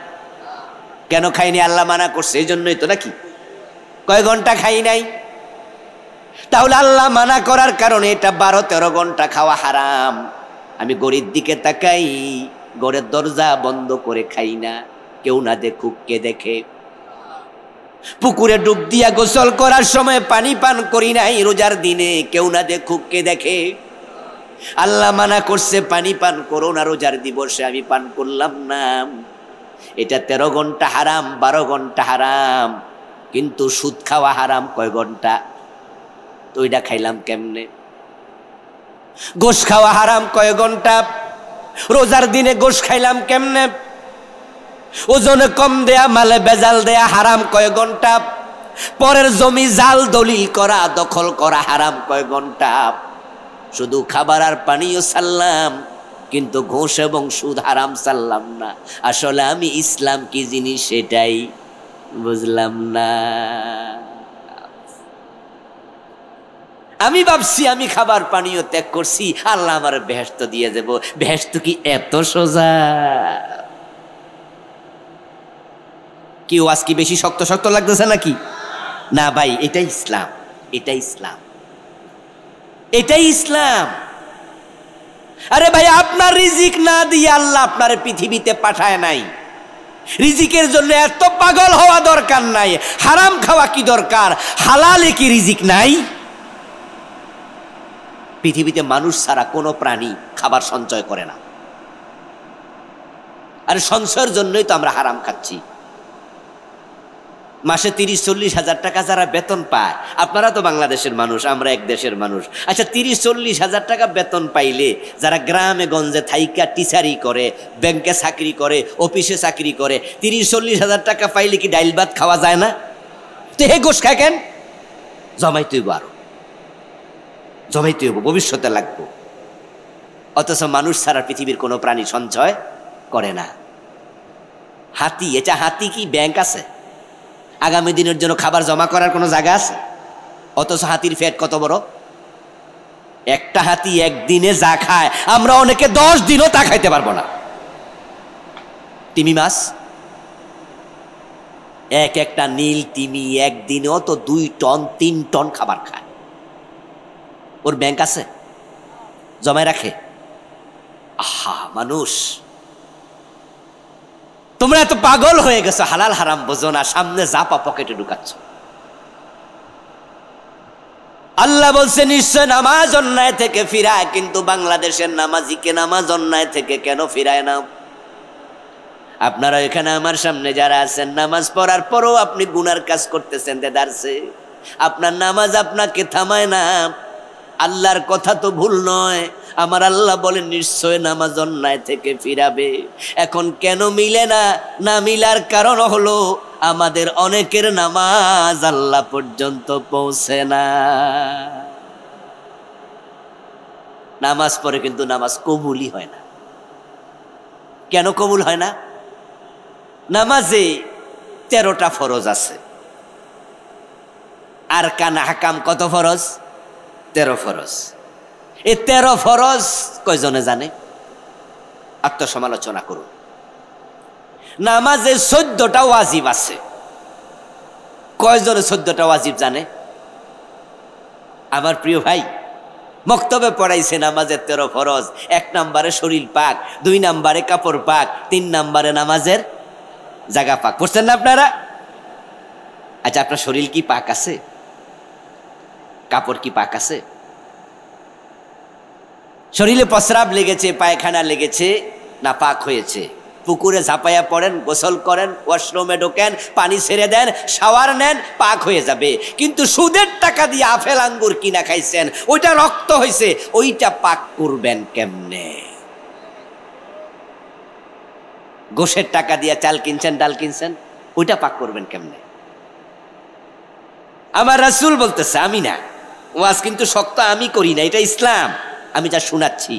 কেন খাইনি? আল্লাহ মানা করছে, এই জন্যই তো নাকি? কয় ঘন্টা খাই নাই? তাহলে আল্লাহ মানা করার কারণে এটা 12-13 ঘন্টা খাওয়া হারাম। আমি গরিব দিকে তাকাই, ঘরের দরজা বন্ধ করে খাই না, কেউ না দেখুক। কে দেখে? পুকুরে ডুব দিয়া গোসল করার সময় পানি পান করি নাই রোজার দিনে, কেউ না দেখুক। কে দেখে? আল্লাহ মানা করছে পানি পান করো না রোজার দিবসে, আমি পান করলাম না। এটা 13 ঘন্টা হারাম, 12 ঘন্টা হারাম। কিন্তু সুদ খাওয়া হারাম কয় ঘন্টা? তো এটা খাইলাম কেমনে? গোশ খাওয়া হারাম কয় ঘন্টা? রোজার দিনে গোশ খাইলাম কেমনে? ওজনে কম দেয়া, মালে বেজাল দেয়া হারাম কয় ঘন্টা? পরের জমি জাল দলিল করা, দখল করা হারাম কয় ঘন্টা? শুধু খাবার আর পানিও ছাড়লাম, কিন্তু ঘুষ এবং সুদ হারাম ছাড়লাম না। আসলে আমি ইসলাম কি জিনিস সেটাই বুঝলাম না। আমি ভাবছি আমি খাবার পানিও ত্যাগ করছি, আল্লাহ আমার বেহেশত দিয়ে দেব। বেহেশত কি এত সোজা? কি ওয়াজ কি বেশি শক্ত শক্ত লাগতেছে নাকি? না ভাই, এটাই ইসলাম, এটাই ইসলাম, এটাই ইসলাম। আরে ভাই, আপনার রিজিক না দিয়ে আল্লাহ আপনার পৃথিবীতে পাঠায় নাই। রিজিকের জন্য এত পাগল হওয়া দরকার নাই। হারাম খাওয়া কি দরকার? হালালে কি রিজিক নাই? পৃথিবীতে মানুষ ছাড়া কোনো প্রাণী খাবার সঞ্চয় করে না। আর সঞ্চয়ের জন্যই তো আমরা হারাম খাচ্ছি। মাসে 30-40 হাজার টাকা যারা বেতন পায়, আপনারা তো বাংলাদেশের মানুষ, আমরা এক দেশের মানুষ। আচ্ছা, 30-40 হাজার টাকা বেতন পাইলে যারা গ্রামে গঞ্জে থাইকা টিচারি করে, ব্যাংকে চাকরি করে, অফিসে চাকরি করে, 30-40 হাজার টাকা পাইলে কি ডাইল ভাত খাওয়া যায় না? তো হে গোশ খায় কেন? জমাইতে হইব, আরো জমাইতে হইব, ভবিষ্যতে লাগবো। অথচ মানুষ ছাড়া পৃথিবীর কোনো প্রাণী সঞ্চয় করে না। হাতি, এটা হাতি কি ব্যাংক আছে? আগামী দিনের জন্য খাবার জমা করার কোনো জায়গা আছে? অথচ হাতির পেট কত বড়! একটা হাতি একদিনে যা খায়, আমরা অনেকে 10 দিনও তা খাইতে পারবো না। তিমি মাছ, একটা নীল তিমি একদিনেও তো 2 টন 3 টন খাবার খায়। ওর ব্যাংক আছে? জমায় রাখে? আহা মানুষ, তোমরা এত পাগল হয়ে গেছো, হালাল হারাম বোঝো না, সামনে জাপা পকেটে ঢুকাচ্ছ। আল্লাহ বলছে নিশ্চয় নামাজ অন্যায় থেকে ফিরায়, কিন্তু বাংলাদেশের নামাজিকে নামাজ অন্যায় থেকে কেন ফিরায় না? আপনারা এখানে আমার সামনে যারা আছেন, নামাজ পড়ার পরও আপনি গুনার কাজ করতেছেন দেদারছে। আপনার নামাজ আপনাকে থামায় না। আল্লাহর কথা তো ভুল নয়। আমার আল্লাহ বলেন নিশ্চয় নামাজ অন্যায় থেকে ফিরাবে। এখন কেন মিলে না? না মিলার কারণ হলো আমাদের অনেকের নামাজ আল্লাহ পর্যন্ত পৌঁছে না। নামাজ পড়ে কিন্তু নামাজ কবুলই হয় না। কেন কবুল হয় না? নামাজে 13টা ফরজ আছে। আর কানা হাকাম কত ফরজ? 13 ফরজ। এই 13 ফরজ কয়জনে জানে? আত্মসমালোচনা করুন। নামাজে 14টা ওয়াজিব আছে। কয়জনে 14টা ওয়াজিব জানে? আমার প্রিয় ভাই, মক্তবে পড়াইছে নামাজের 13 ফরজ। 1 নম্বরে শরীর পাক, 2 নম্বরে কাপড় পাক, 3 নম্বরে নামাজের জায়গা পাক। পড়ছেন না আপনারা? আচ্ছা, আপনার শরীর কি পাক আছে? কাপড় কি পাক আছে? শরীরে প্রস্রাব লেগেছে, পায়খানা লেগেছে, না পাক হয়েছে? পুকুরে ঝাঁপাইয়া পড়েন, গোসল করেন, ওয়াশরুমে ঢোকেন, পানি ছেড়ে দেন, শাওয়ার নেন, পাক হয়ে যাবে। কিন্তু সুদের টাকা দিয়ে আপেল আঙ্গুর কিনা খাইছেন, ওইটা রক্ত হয়েছে, ওইটা পাক করবেন কেমনে? গোশের টাকা দিয়ে চাল কিনছেন, ডাল কিনছেন, ওইটা পাক করবেন কেমনে? আমার রাসূল বলতেছে, আমি না। ওয়াজ কিন্তু শক্ত আমি করি না, এটা ইসলাম। আমি যা শোনাচ্ছি,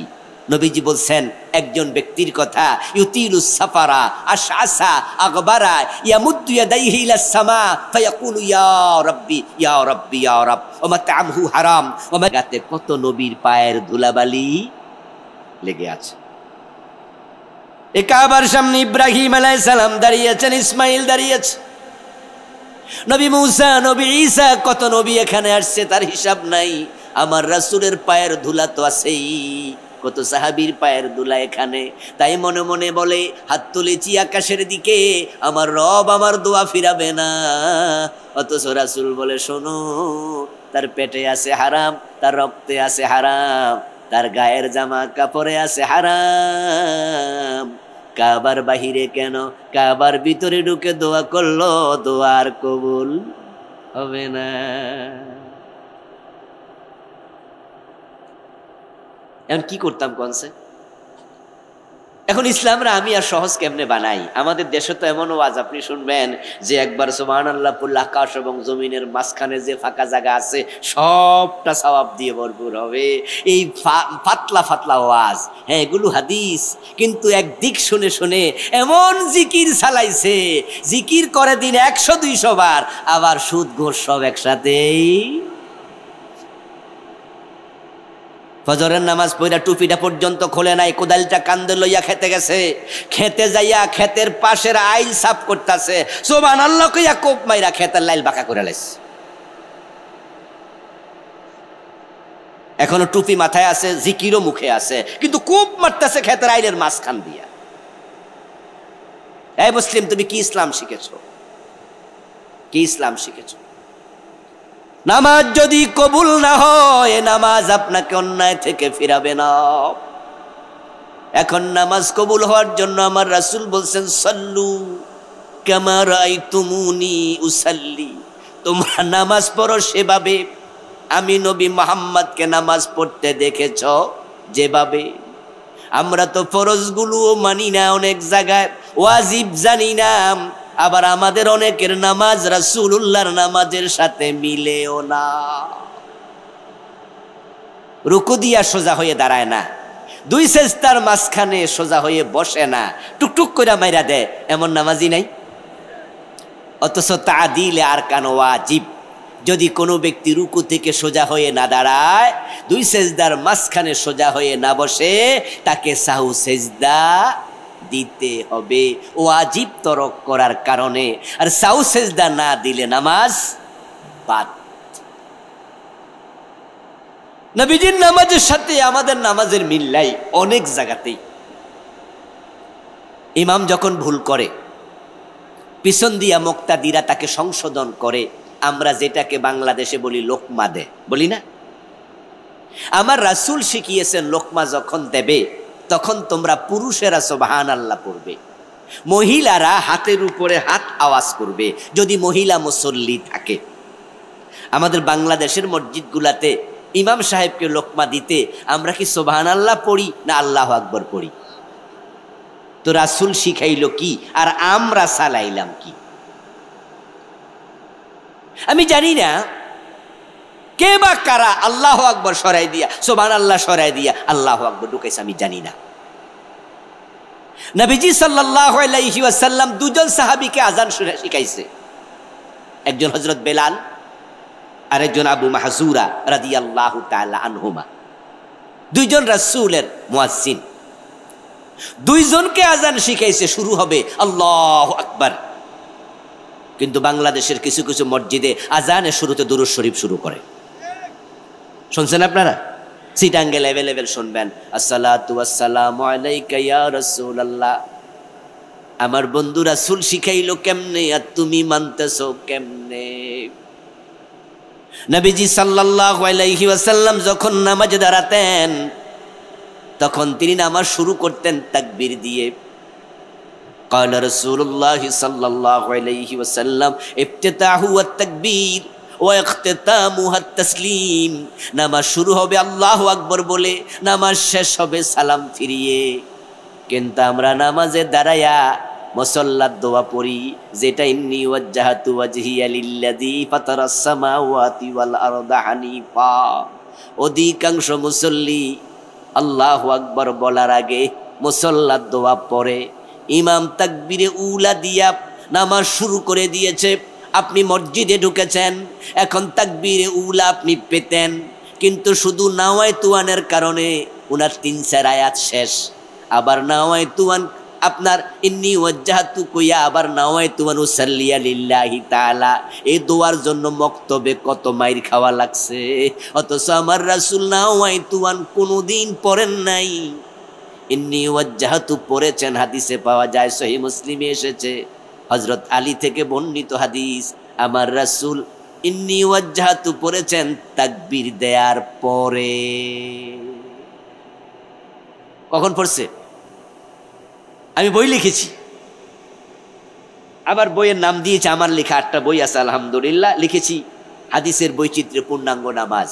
নবীজি বলছেন একজন ব্যক্তির কথা, ইউতিলুস সাফারা আশআসা আগবারা ইয়ামুদ্দু ইয়াদাইহি ইলাস সামা ফায়াকুলু ইয়া রাব্বি ইয়া রাব্বি ইয়া রাব ওয়া মাতআমহু হারাম ওয়া মাগাতে কত নবীর পায়ের ধুলাবালি লেগে আছে। এই কাবার সামনে ইব্রাহিম আলাইহিস সালাম দাঁড়িয়েছেন, ইসমাইল দাঁড়িয়েছে, নবী মুসা, নবী ঈসা, কত নবী এখানে আসছে তার হিসাব নাই। আমার রাসূলের পায়ের ধুলা তো আছেই, কত সাহাবীর পায়ের ধুলা এখানে। তাই মনে মনে বলে, হাত তুলেছি আকাশের দিকে, আমার রব আমার দোয়া ফিরাবে না। অথচ রাসূল বলে, শোনো, তার পেটে আছে হারাম, তার রক্তে আছে হারাম, তার গায়ের জামা কাপড়ে আছে হারাম। কাবার বাহিরে কেন, কাবার ভিতরে ঢুকে দোয়া করলো, দোয়া আর কবুল হবে না। এখন কি করতাম কনসে? এখন ইসলামরা আমি আর সহজ কেমনে বানাই? আমাদের দেশে তো এমন ওয়াজ আপনি শুনবেন যে একবার সুবহানাল্লাহ পড়লে আকাশ এবং জমিনের মাঝখানে যে ফাঁকা জায়গা আছে সবটা সওয়াব দিয়ে ভরপুর হবে। এই পাতলা পাতলা ওয়াজ, হ্যাঁ এগুলো হাদিস, কিন্তু একদিক শুনে শুনে এমন জিকির চালাইছে, জিকির করে দিন 100-200 বার, আবার সুদ ঘোষ সব একসাথেই। ফজরের নামাজ পড়া টুপিটা পর্যন্ত খোলে নাই, কোদালটা কান্দে লইয়া খেতে গেছে, খেতে যাইয়া ক্ষেতের পাশের আইল সাফ করতেছে, সুবহানাল্লাহ কইয়া কোপ মাইরা ক্ষেতের লাইল বাঁকা করে লাইছে। এখনো টুপি মাথায় আছে, জিকিরও মুখে আছে, কিন্তু কোপ মারতেছে ক্ষেতের আইলের মাঝখান দিয়া। এই মুসলিম, তুমি কি ইসলাম শিখেছো? কি ইসলাম শিখেছো? নামাজ যদি কবুল না হয়, নামাজ আপনাকে অন্যায় থেকে ফিরাবে না। এখন নামাজ কবুল হওয়ার জন্য আমার রাসূল বলছেন, সাল্লু কামা রাআইতুমুনি উসাল্লি, তোমরা নামাজ পড়ো সেভাবে আমি নবী মুহাম্মদকে নামাজ পড়তে দেখেছ যেভাবে। আমরা তো ফরজগুলোও মানি না, অনেক জায়গায় ওয়াজিব জানি না, আবার আমাদের অনেকের নামাজ রাসূলুল্লাহর নামাজের সাথে মিলেও না। রুকু দিয়া সোজা হয়ে দাঁড়ায় না, 2 সেজদার মাঝখানে সোজা হয়ে বসে না, টুকটুক করে মাইরা দেয়, এমন নামাজি নাই। অথচ তাদিলে আরকান ওয়াজিব, যদি কোনো ব্যক্তি রুকু থেকে সোজা হয়ে না দাঁড়ায়, 2 সেজদার মাঝখানে সোজা হয়ে না বসে, তাকে সাহু সেজদা দিতে হবে ওয়াজিব তরক করার কারণে। আর সাহু সেজদা না দিলে নামাজ বাদ। নবীজির নামাজের সাথে আমাদের নামাজের মিল নাই অনেক জায়গাতেই। ইমাম যখন ভুল করে, পিছন দিয়া মুক্তাদিরা তাকে সংশোধন করে। আমরা যেটাকে বাংলাদেশে বলি লোকমা দে, বলি না? আমার রাসূল শিখিয়েছেন, লোকমা যখন দেবে তখন তোমরা পুরুষেরা সুবহানাল্লাহ পড়বে, মহিলারা হাতের উপরে হাত আওয়াজ করবে যদি মহিলা মুসল্লি থাকে। আমাদের বাংলাদেশের মসজিদগুলাতে ইমাম সাহেবকে লোকমা দিতে আমরা কি সুবহানাল্লাহ পড়ি না আল্লাহু আকবার পড়ি? তো রাসূল শিখাইল কি, আর আমরা চালাইলাম কি? আমি জানি না কে বা কারা আল্লাহ আকবর সরাই দিয়া সুবহানাল্লাহ সরাই দিয়া আল্লাহ আকবর ঢুকাইছে, আমি জানি না। নবীজি সাল্লাল্লাহু আলাইহি ওয়াসাল্লাম দুজন সাহাবীকে আযান শিখাইছে, একজন হযরত বেলাল, আরেকজন আবু মাহজুরা রাদিয়াল্লাহু তাআলা আনহুমা। দুইজন রাসূলের মুয়াজ্জিন, দুইজনকে আযান শিখাইছে। শুরু হবে আল্লাহু আকবার। কিন্তু বাংলাদেশের কিছু কিছু মসজিদে আযানের শুরুতে দুরূদ শরীফ শুরু করে। শুনছেন আপনারা? সিটাঙ্গেল অ্যাভেলেবেল শুনবেন, আসসালাতু ওয়াসসালামু আলাইকা ইয়া রাসূলুল্লাহ। আমার বন্ধু রাসূল শিখাইলো কেমনে, আর তুমি মানতেছো কেমনে? নবীজি সাল্লাল্লাহু আলাইহি ওয়াসাল্লাম যখন নামাজে দাঁড়াতেন তখন তিনি নামাজ শুরু করতেন তাকবীর দিয়ে। قال رسول الله صلى الله عليه وسلم افتتاحه التكبير واختتامه التسليم। নামাজ শুরু হবে আল্লাহু আকবার বলে, নামাজ শেষ হবে সালাম ফিরিয়ে। কিন্তু আমরা নামাজে দাঁড়ায়া মুসাল্লাত দোয়া পড়ি, যেটা ইন্নী ওয়াজ্জাহাতু ওয়াজহিয়া লিল্লাযী ফাতারাস সামাওয়াতি ওয়াল আরদা হানিফা। অধিকাংশ মুসল্লি আল্লাহু আকবার বলার আগে মুসাল্লাত দোয়া পড়ে, ইমাম তাকবীরে উলা দিয়া নামাজ শুরু করে দিয়েছে। আপনি মসজিদে ঢুকেছেন, এখন তাকবীরে উলা আপনি পেতেন, কিন্তু শুধু নাওয়াইতুয়ানের কারণে উনার ৩-৪ আয়াত শেষ। আবার নাওয়াইতুয়ান আপনার ইন্নী ওয়াজ্জাহাতু কইয়া আবার নাওয়াইতুয়ান উসাল্লিয়া লিল্লাহি তাআলা, এই দোয়ার জন্য মক্তবে কত মাইর খাওয়া লাগছে। অথচ আমার রাসূল নাওয়াইতুয়ান কোনোদিন পড়েন নাই, ইন্নী ওয়াজ্জাহাতু পড়েছেন। হাদিসে পাওয়া যায়, সহিহ মুসলিমে এসেছে, হযরত আলী থেকে বর্ণিত হাদিস, আমার রাসূল ইন্নী ওয়াজ্জাহাতু পড়েছেন তাকবীর দেওয়ার পরে। কখন পড়ছে? আমি বই লিখেছি, আবার বইয়ের নাম দিয়েছে, আমার লেখা 8টা বই আছে আলহামদুলিল্লাহ, লিখেছি হাদিসের বৈচিত্র্য পূর্ণাঙ্গ নামাজ।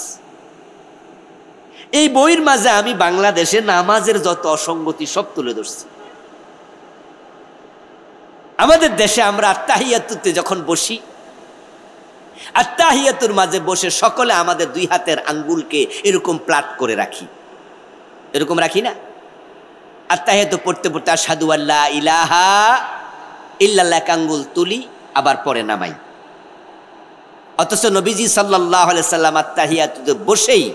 এই বইয়ের মাঝে আমি বাংলাদেশে নামাজের যত অসঙ্গতি সব তুলে ধরছি। আমাদের দেশে আমরা আত্তাহিয়াতুতে যখন বসি, আত্তাহিয়াতুর মাঝে বসে সকলে আমাদের 2 হাতের আঙ্গুলকে এরকম প্লাট করে রাখি, এরকম রাখি না? আত্তাহিয়াতু পড়তে পড়তে আশহাদু আল্লা ইলাহা ইল্লাল্লাহ আঙ্গুল তুলি, আবার পরে নামাই। অথচ নবীজি সাল্লাল্লাহু আলাইহি সাল্লাম আত্তাহিয়াতুতে বসেই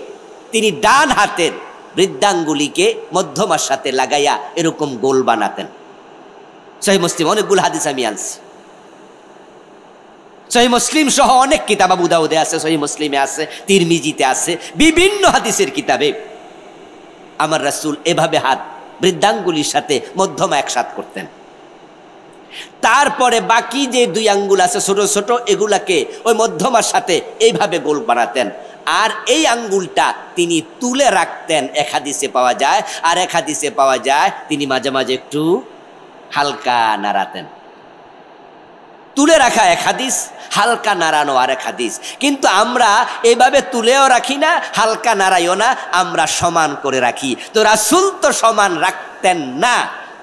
তিনি ডান হাতের বৃদ্ধাঙ্গুলিকে মধ্যমার সাথে লাগাইয়া এরকম গোল বানাতেন। সহিহ মুসলিম অনেকগুলো হাদিস আমি আনছি, সহিহ মুসলিম সহ অনেক কিতাব, আবু দাউদে আছে, সহিহ মুসলিমে আছে, তিরমিজিতে আছে, বিভিন্ন হাদিসের কিতাবে আমার রাসূল এভাবে হাত বৃদ্ধাঙ্গুলির সাথে মধ্যমা একসাথ করতেন। তারপরে বাকি যে 2 আঙ্গুল আছে ছোট ছোট, এগুলাকে ওই মধ্যমার সাথে এইভাবে গোল বানাতেন, আর এই আঙ্গুলটা তিনি তুলে রাখতেন, এক হাদিসে পাওয়া যায়। আর এক হাদিসে পাওয়া যায় তিনি মাঝে মাঝে একটু হালকা নাড়াতেন। তুলে রাখা এক হাদিস, হালকা নাড়ানো আর এক হাদিস। কিন্তু আমরা এভাবে তুলেও রাখি না, হালকা নাড়াইও না, আমরা সমান করে রাখি। তো রাসূল তো সমান রাখতেন না,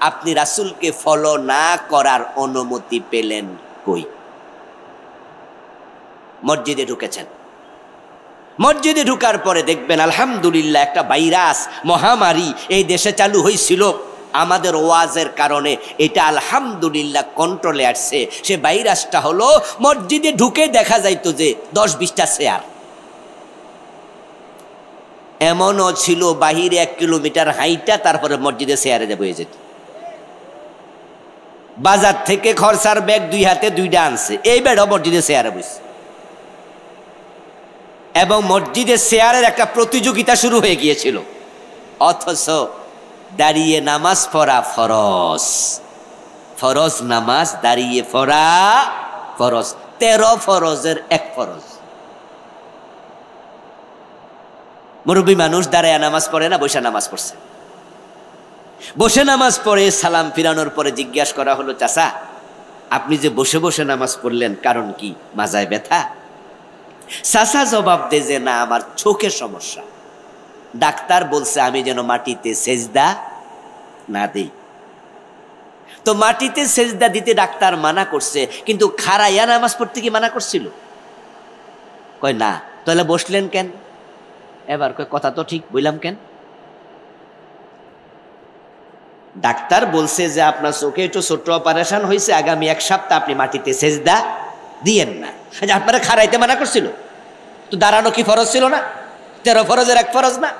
আপনি রাসূলকে ফলো না করার অনুমতি পেলেন কই? মসজিদে ঢুকেছেন, মসজিদে ঢুকার পরে দেখবেন আলহামদুলিল্লাহ একটা ভাইরাস মহামারী এই দেশে চালু হয়েছিল, আমাদের ওয়াজের কারণে এটা আলহামদুলিল্লাহ কন্ট্রোলে আসছে। সে ভাইরাসটা হলো মসজিদে ঢুকে দেখা যাইতো যে 10-20টা চেয়ার, এমনও ছিল বাহিরে 1 কিলোমিটার হাইটা তারপরে মসজিদে চেয়ারে বয়ে যেত। বাজার থেকে খরচার ব্যাগ 2 হাতে 2টা আনছে, এই বেড়া মসজিদে চেয়ারে বসে, এবং মসজিদে চেয়ারের একটা প্রতিযোগিতা শুরু হয়ে গিয়েছিল। অথচ দাঁড়িয়ে নামাজ পড়া ফরজ, ফরজ নামাজ দাঁড়িয়ে পড়া ফরজ, 13 ফরজের 1 ফরজ। মুরব্বী মানুষ দাঁড়ায় নামাজ পড়ে না, বসে নামাজ পড়ছে। বসে নামাজ পড়ে সালাম ফিরানোর পরে জিজ্ঞাসা করা হলো, চাচা আপনি যে বসে বসে নামাজ পড়লেন কারণ কি? মাজায় ব্যথা? চাচা জবাব দে যে না, আমার চোখের সমস্যা। ডাক্তার বলছে আমি যেন মাটিতে সেজদা না দেই। তো মাটিতে সেজদা দিতে ডাক্তার মানা করছে, কিন্তু খাড়াইয়া নামাজ পড়তে কি মানা করছিল? কয় না। তাহলে বসলেন কেন? এবার কয় কথা তো ঠিক বললাম কেন? ডাক্তার বলছে যে আপনার চোখে একটু ছোট্ট অপারেশন হয়েছে, আগামী 1 সপ্তাহ আপনি মাটিতে সেজদা দিয়েন না। আপনারা খাড়াইতে মানা করছিল তো, দাঁড়ানো কি ফরজ ছিল না? 13 ফরজের 1 ফরজ না?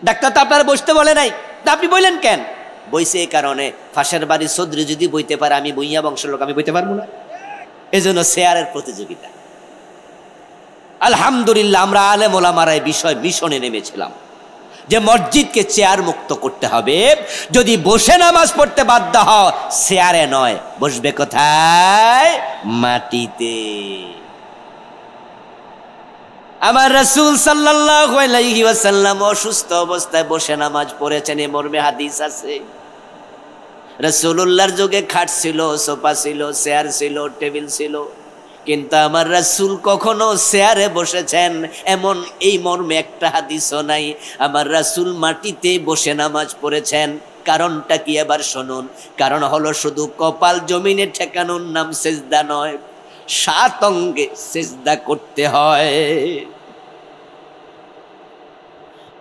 ডাক্তার তো আপনারা বসতে বলে নাই, তা আপনি বললেন কেন? বইছে এই কারণে, ফাঁসের বাড়ি চৌধুরী যদি বইতে পারে, আমি বইয়া বংশের লোক, আমি বইতে পারবো না। এজন্য চেয়ারের প্রতিযোগিতা। আলহামদুলিল্লাহ আমরা আলেম ওলামারা এই বিষয় মিশনে নেমেছিলাম যে মসজিদকে চেয়ার মুক্ত করতে হবে। যদি বসে নামাজ পড়তে বাধ্য হও, চেয়ারে নয়, বসবে কোথায়? মাটিতে। আমার রাসূল সাল্লাল্লাহু আলাইহি ওয়াসাল্লাম অসুস্থ অবস্থায় বসে নামাজ পড়েছেন, এ মর্মে হাদিস আছে। রাসূলুল্লাহর যুগে খাট ছিল, সোফা ছিল, চেয়ার ছিল, টেবিল ছিল, কিন্তু আমার রাসূল কখনো চেয়ারে বসেছেন এমন এই মর্মে একটা হাদিসও নাই। আমার রাসূল মাটিতে বসে নামাজ পড়েছেন। কারণটা কি এবার শুনুন। কারণ হলো শুধু কপাল জমিনে ঠেকানোর নাম সেজদা নয়, 7 অঙ্গে সেজদা করতে হয়।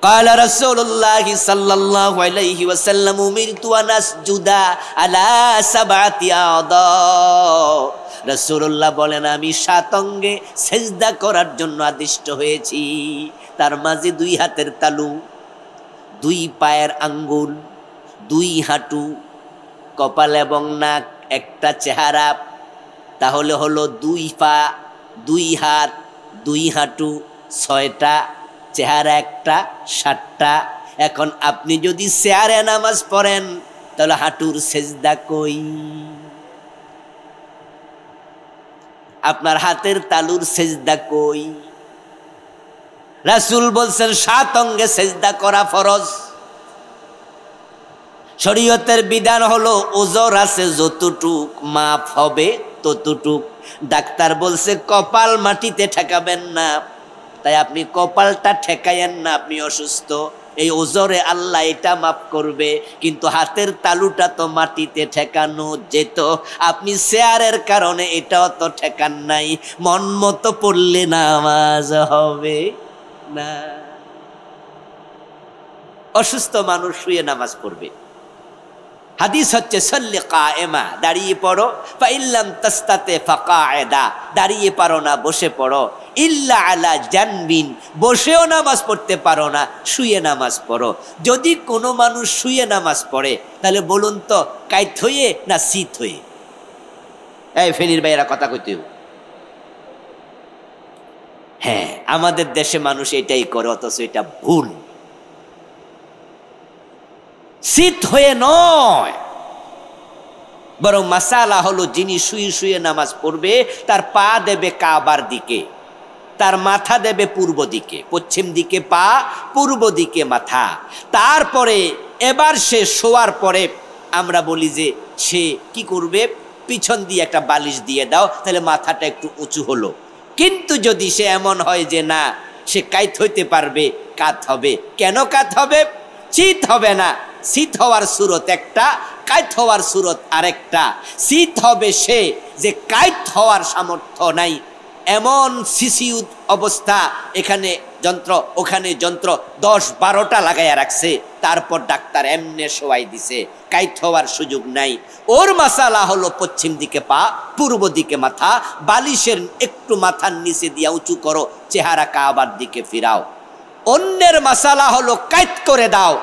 قال رسول الله صلى الله عليه وسلم أمرت أن أسجد على 7 أعضاء। রাসূলুল্লাহ বলেন আমি 7 অঙ্গে সেজদা করার জন্য আদিষ্ট হয়েছি। তার মাঝে 2 হাতের তালু, 2 পায়ের আঙ্গুল, 2 হাঁটু, কপাল এবং নাক, একটা চেহারা। তাহলে হলো 2 পা, 2 হাত, 2 হাঁটু, 6টা, চেহারা একটা, 7টা। এখন আপনি যদি চেয়ারে নামাজ পড়েন তাহলে হাঁটুর সেজদা কই? আপনার হাতের তালুর সেজদা কই? রাসূল বলছেন 7 অঙ্গে সেজদা করা ফরজ। শরীয়তের বিধান হলো ওজর আছে যতটুক, মাপ হবে ততটুক। ডাক্তার বলছে কপাল মাটিতে ঠেকাবেন না, তাই আপনি কপালটা ঠেকায়েন না, আপনি অসুস্থ, এই ওজরে আল্লাহ এটা মাফ করবে। কিন্তু হাতের তালুটা তো মাটিতে ঠেকানো যেত, আপনি চেয়ারের কারণে এটাও তো ঠেকান নাই। মন মতো পড়লে নামাজ হবে না। অসুস্থ মানুষ শুয়ে নামাজ পড়বে। হাদিস হচ্ছে সল্লি কায়েমা, দাঁড়িয়ে পড়ো, ফাইল্লাম তাস্তাতে ফাকায়েদা, দাঁড়িয়ে পারো না বসে পড়ো, ইল্লা আলা জানবিন, বসেও নামাজ পড়তে পারো না শুয়ে নামাজ পড়ো। যদি কোনো মানুষ শুয়ে নামাজ পড়ে তাহলে বলুন তো কাইত হয়ে না শীত হয়ে? এই ফেনীর ভাইয়েরা কথা কইতে। হ্যাঁ, আমাদের দেশে মানুষ এটাই করে, অথচ এটা ভুল। শীত হয়ে নয়, বরং মাসালা হলো যিনি শুয়ে শুয়ে নামাজ পড়বে তার পা দেবে কাবার দিকে, তার মাথা দেবে পূর্ব দিকে, পশ্চিম দিকে পা, পূর্ব দিকে মাথা। তারপরে এবার সে শোয়ার পরে আমরা বলি যে সে কি করবে, পিছন দিয়ে একটা বালিশ দিয়ে দাও, তাহলে মাথাটা একটু উঁচু হলো। কিন্তু যদি সে এমন হয় যে না, সে কাত হইতে পারবে, কাত হবে। কেন কাত হবে? শীত হবে না। শীত হওয়ার সুরত একটা, কাত হওয়ার সুরত আরেকটা। শীত হবে সে যে কাত হওয়ার সামর্থ্য নাই, এমন সিসিউত অবস্থা, এখানে যন্ত্র ওখানে যন্ত্র 10-12টা লাগাইয়া রাখছে, তারপর ডাক্তার এমনে শোয়াই দিছে, কাইত হওয়ার সুযোগ নাই। ওর মাসালা হলো পশ্চিম দিকে পা, পূর্ব দিকে মাথা, বালিশের একটু মাথার নিচে দিয়া উঁচু করো, চেহারা কাবার দিকে ফিরাও। অন্যের মাসালা হলো কাইত করে দাও,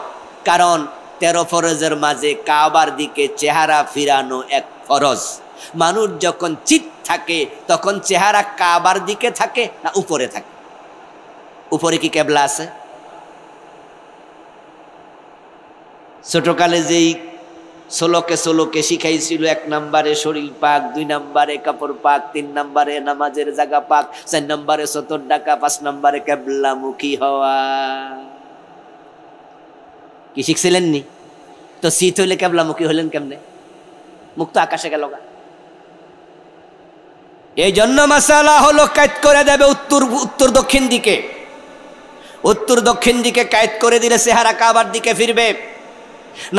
কারণ 13 ফরজের মাঝে কাবার দিকে চেহারা ফিরানো এক ফরজ। মানুষ যখন চিত থাকে তখন চেহারা কাবার দিকে থাকে না উপরে থাকে? উপরে কি কেবলা আছে? ছোটকালে যেই ষোলোকে শিখাইছিল, 1 নম্বরে শরীর পাক, 2 নম্বরে কাপড় পাক, 3 নম্বরে নামাজের জায়গা পাক, 4 নম্বরে সতর ডাকা, 5 নম্বরে কেবলামুখী হওয়া। কি শিখছিলেন নি? তো শীত হইলে কেবলামুখী হলেন কেমনে? মুখ তো আকাশে গেল গা। এই জন্য মাসালা হলো কায়েদ করে দেবে উত্তর দক্ষিণ দিকে। উত্তর দক্ষিণ দিকে কায়েদ করে দিলে চেহারা কাবার দিকে ফিরবে।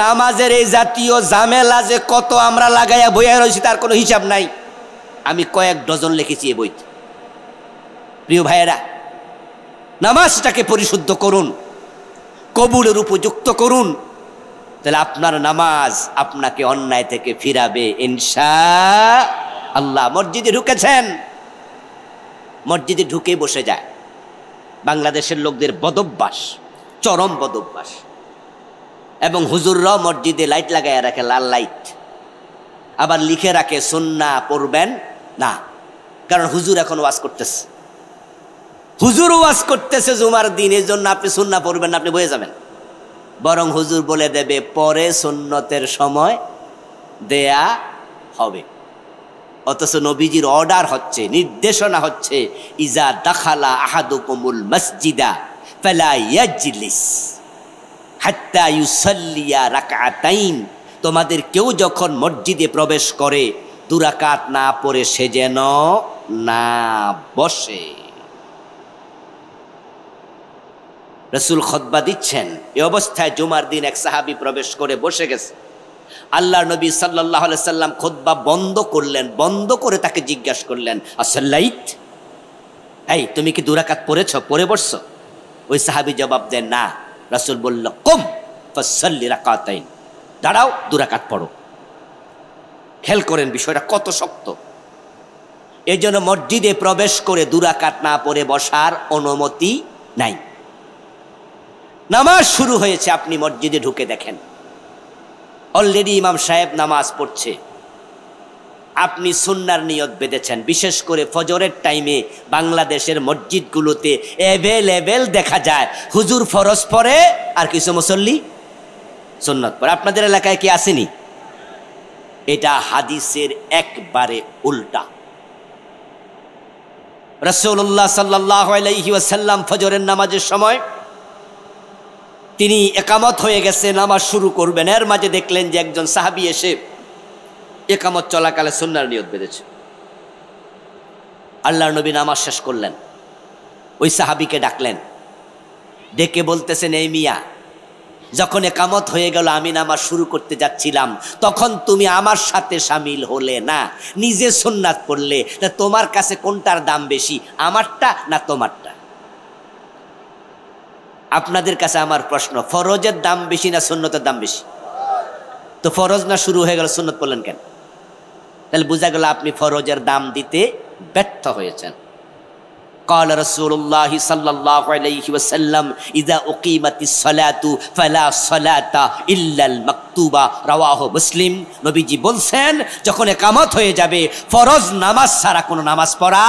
নামাজের এই জাতীয় ঝামেলা যে কত আমরা লাগাইয়া বইয়া রয়েছি তার কোনো হিসাব নাই। আমি কয়েক ডজন লিখেছি এই বইতে। প্রিয় ভাইয়েরা, নামাজটাকে পরিশুদ্ধ করুন, কবুলের উপযুক্ত করুন, তাহলে আপনার নামাজ আপনাকে অন্যায় থেকে ফিরাবে ইনশাআল্লাহ। মসজিদে ঢুকেছেন, মসজিদে ঢুকে বসে যায়। বাংলাদেশের লোকদের বদভ্যাস, চরম বদভ্যাস। এবং হুজুররাও মসজিদে লাইট লাগাইয়া রাখে, লাল লাইট, আবার লিখে রাখে সুন্নাহ পড়বেন না, কারণ হুজুর এখন ওয়াজ করতেছে, হুজুর ওয়াজ করতেছে জুমার দিন, এই জন্য আপনি সুন্নাহ পড়বেন না, আপনি বয়ে যাবেন। বরং হুজুর বলে দেবে পরে সুন্নতের সময় দেয়া হবে। অথচ নবীজির অর্ডার হচ্ছে, নির্দেশনা হচ্ছে, ইজা দাখালা আহাদুকুমুল মসজিদা ফালা ইয়াজলিস হাত্তা ইউসাল্লিয়া রাকআতাইন। তোমাদের কেউ যখন মসজিদে প্রবেশ করে 2 রাকাত না পড়ে সে যেন না বসে। রাসূল খুতবা দিচ্ছেন, এই অবস্থায় জুমার দিন এক সাহাবী প্রবেশ করে বসে গেছে। আল্লাহর নবী সাল্লাল্লাহু আলাইহি সাল্লাম খুতবা বন্ধ করলেন, বন্ধ করে তাকে জিজ্ঞাসা করলেন, আসসালাইত, এই তুমি কি 2 রাকাত পড়েছো, পড়ে বসছো? ওই সাহাবী জবাব দেন, না। রাসূল বলল, কুম ফাসাল্লি রাকাতাইন, দাঁড়াও 2 রাকাত পড়ো। খেয়াল করেন বিষয়টা কত শক্ত। এই জন্য মসজিদে প্রবেশ করে 2 রাকাত না পড়ে বসার অনুমতি নাই। নামাজ শুরু হয়েছে, আপনি মসজিদে ঢুকে দেখেন অলরেডি ইমাম সাহেব নামাজ পড়ছে, আপনি সুন্নার নিয়ত বেঁধেছেন। বিশেষ করে ফজরের টাইমে বাংলাদেশের মসজিদগুলোতে অ্যাভেলেবেল দেখা যায় হুজুর ফরজ পড়ে আর কিছু মুসল্লি সুন্নত পড়ে। আপনাদের এলাকায় কি আসেনি? এটা হাদিসের একবারে উল্টা। রাসূলুল্লাহ সাল্লাল্লাহু আলাইহি ওয়াসাল্লাম ফজরের নামাজের সময় তিনি একামত হয়ে গেছে, নামাজ শুরু করবেন, এর মাঝে দেখলেন যে একজন সাহাবী এসে একামত চলাকালে সুন্নার নিয়ত বেঁধেছে। আল্লাহর নবী নামাজ শেষ করলেন, ওই সাহাবীকে ডাকলেন, ডেকে বলতেছেন, এই মিয়া, যখন একামত হয়ে গেল আমি নামাজ শুরু করতে যাচ্ছিলাম, তখন তুমি আমার সাথে শামিল হলে না, নিজে সুন্নাত পড়লে, তা তোমার কাছে কোনটার দাম বেশি, আমারটা না তোমারটা? আপনাদের কাছে আমার প্রশ্ন, ফরজের দাম বেশি না সুন্নতের দাম বেশি? তো ফরজ না শুরু হয়ে গেল, সুন্নত পড়লেন কেন? তাহলে বোঝা গেল আপনি ফরজের দাম দিতে ব্যর্থ হয়েছেন। قال رسول الله صلى الله عليه وسلم اذا اقيمت الصلاه فلا صلاه الا المكتوبه رواه মুসলিম। নবীজি বলছেন, যখন ইকামত হয়ে যাবে ফরজ নামাজ ছাড়া কোনো নামাজ পড়া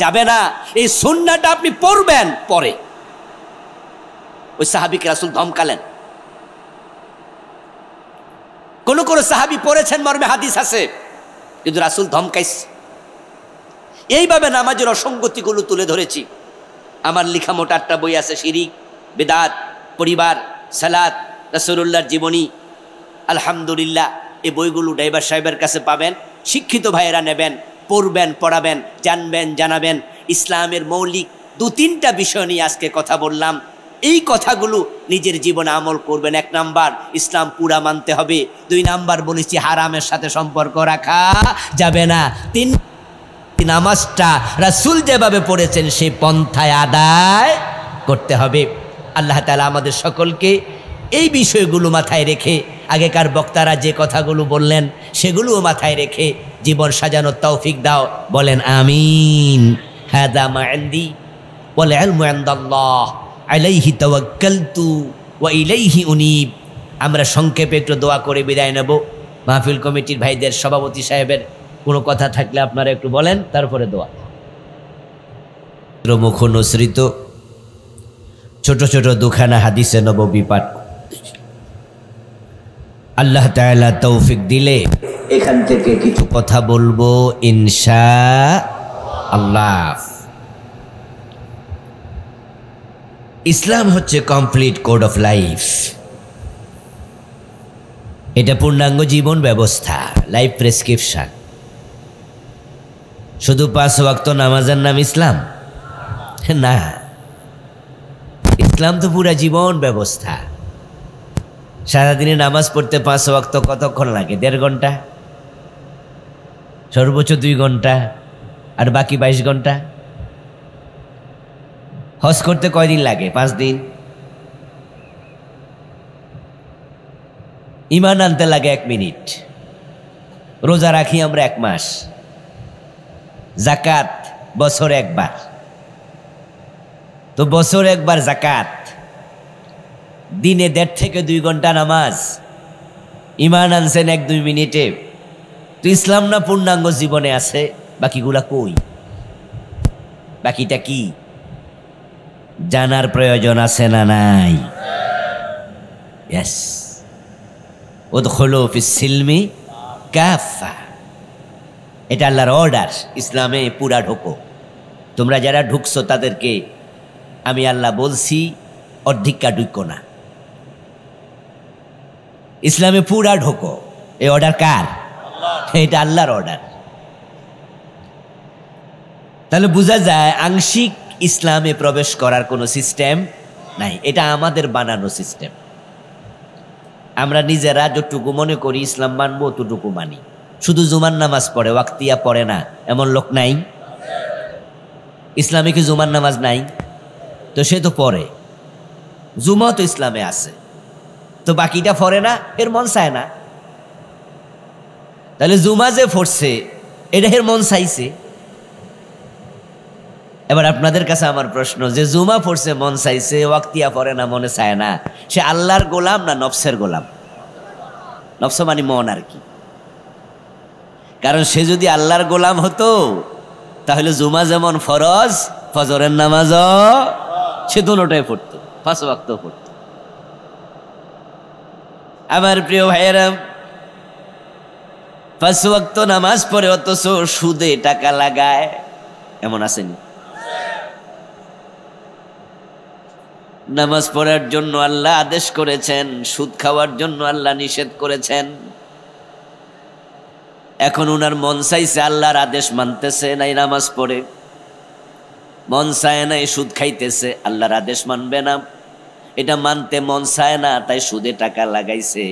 যাবে না। এই সুন্নাহটা আপনি পড়বেন পরে। ওই সাহাবীকে রাসূল ধমকালেন। কোন কোন সাহাবী পড়েছেন মর্মে হাদিস আছে, কিন্তু রাসূল ধমকাইছে। এইভাবে নামাজের অসঙ্গতিগুলো তুলে ধরেছি। আমার লেখা মোটা 8টা বই আছে, শিরিক, বিদআত, পরিবার, সালাত, রাসূলুল্লাহর জীবনী। আলহামদুলিল্লাহ, এই বইগুলো ড্রাইভার সাহেবের কাছে পাবেন। শিক্ষিত ভাইয়েরা নেবেন, পড়বেন, পড়াবেন, জানবেন, জানাবেন। ইসলামের মৌলিক 2-3টা বিষয় নিয়ে আজকে কথা বললাম। এই কথাগুলো নিজের জীবনে আমল করবেন। 1 নাম্বার, ইসলাম পুরা মানতে হবে। 2 নাম্বার বলেছি, হারামের সাথে সম্পর্ক রাখা যাবে না। 3, নামাজটা রাসূল যেভাবে পড়েছেন সেই পন্থায় আদায় করতে হবে। আল্লাহ তাআলা আমাদের সকলকে এই বিষয়গুলো মাথায় রেখে, আগেকার বক্তারা যে কথাগুলো বললেন সেগুলোও মাথায় রেখে জীবন সাজানোর তৌফিক দাও। বলেন আমিন। হাদা মা ইনদি ওয়াল ইলমু ইনদাল্লাহ আলাইহি তাওয়াক্কালতু ওয়া ইলাইহি উনীব। আমরা সংক্ষেপে একটু দোয়া করে বিদায় নেব। মাহফিল কমিটির ভাইদের, সভাপতি সাহেবের কোনো কথা থাকলে আপনারা একটু বলেন, তারপরে দোয়া। মুখ নসৃত ছোট ছোট 2খানা হাদিসে নববী পাঠ, আল্লাহ তাআলা তৌফিক দিলে এখান থেকে কিছু কথা বলবো ইনশাআল্লাহ। ইসলাম হচ্ছে কমপ্লিট কোড অফ লাইফ। এটা পূর্ণাঙ্গ জীবন ব্যবস্থা, লাইফ প্রেসক্রিপশন। শুধু 5 ওয়াক্ত নামাজের নাম ইসলাম না, ইসলাম তো পুরা জীবন ব্যবস্থা। সারাদিনে নামাজ পড়তে 5 ওয়াক্ত কতক্ষণ লাগে? 1.5 ঘন্টা, সর্বোচ্চ 2 ঘন্টা, আর বাকি 22 ঘন্টা হজ করতে কয়দিন লাগে? 5 দিন। ঈমান আনতে লাগে 1 মিনিট। রোজা রাখি আমরা 1 মাস। জাকাত বছরে 1 বার। তো বছরে 1 বার জাকাত, দিনে 1.5 থেকে 2 ঘন্টা নামাজ, ঈমান আনছেন 1-2 মিনিটে। তো ইসলাম না পূর্ণাঙ্গ জীবনে আছে? বাকিগুলা কই? বাকিটা কি? জানার প্রয়োজন আছে না নাই? ইয়েস। উদখুলু ফিস সিলমি কাফা, এটা আল্লাহর অর্ডার। ইসলামে পুরা ঢোকো। তোমরা যারা ঢুকছো তাদেরকে আমি আল্লাহ বলছি অর্ধিকা ঢুকো না, ইসলামে পুরা ঢোকো। এই অর্ডার কার? এটা আল্লাহর অর্ডার। তাহলে বোঝা যায় আংশিক ইসলামে প্রবেশ করার কোনো সিস্টেম নাই, এটা আমাদের বানানো সিস্টেম। আমরা নিজেরা যতটুকু মনে করি ইসলাম মানবো ততটুকু মানি। শুধু জুমার নামাজ পড়ে, ওয়াক্তিয়া পড়ে না এমন লোক নাই? ইসলামে কি জুমার নামাজ নাই? তো সে তো পড়ে, জুমা তো ইসলামে আছে, তো বাকিটা পড়ে না, এর মন চায় না। তাহলে জুমা যে পড়ছে এটা এর মন চাইছে। এবার আপনাদের কাছে আমার প্রশ্ন, যে জুমা পড়ছে মন চাইছে, ওয়াক্তিয়া পড়ে না মনে চায় না, সে আল্লাহর গোলাম না নফসের গোলাম? নফস মানে মন আর কি। কারণ সে যদি আল্লাহর গোলাম হতো তাহলে জুমা যেমন ফরজ, ফজরের নামাজও সে দুটোটাই পড়তো, 5 ওয়াক্ত পড়তো। আমার প্রিয় ভাইয়েরা, 5 ওয়াক্ত নামাজ পড়ে অথচ সুদে টাকা লাগায়, এমন আসেনি? নামাজ পড়ার জন্য আল্লাহ আদেশ করেছেন, সুদ খাওয়ার জন্য আল্লাহ নিষেধ করেছেন। এখন উনার মন চাইছে আল্লাহর আদেশ মানতেছে নাই, নামাজ পড়ে মন চায় নাই সুদ খাইতেছে, আল্লাহর আদেশ মানবে না, এটা মানতে মন চায় না, তাই সুদে টাকা লাগাইছে।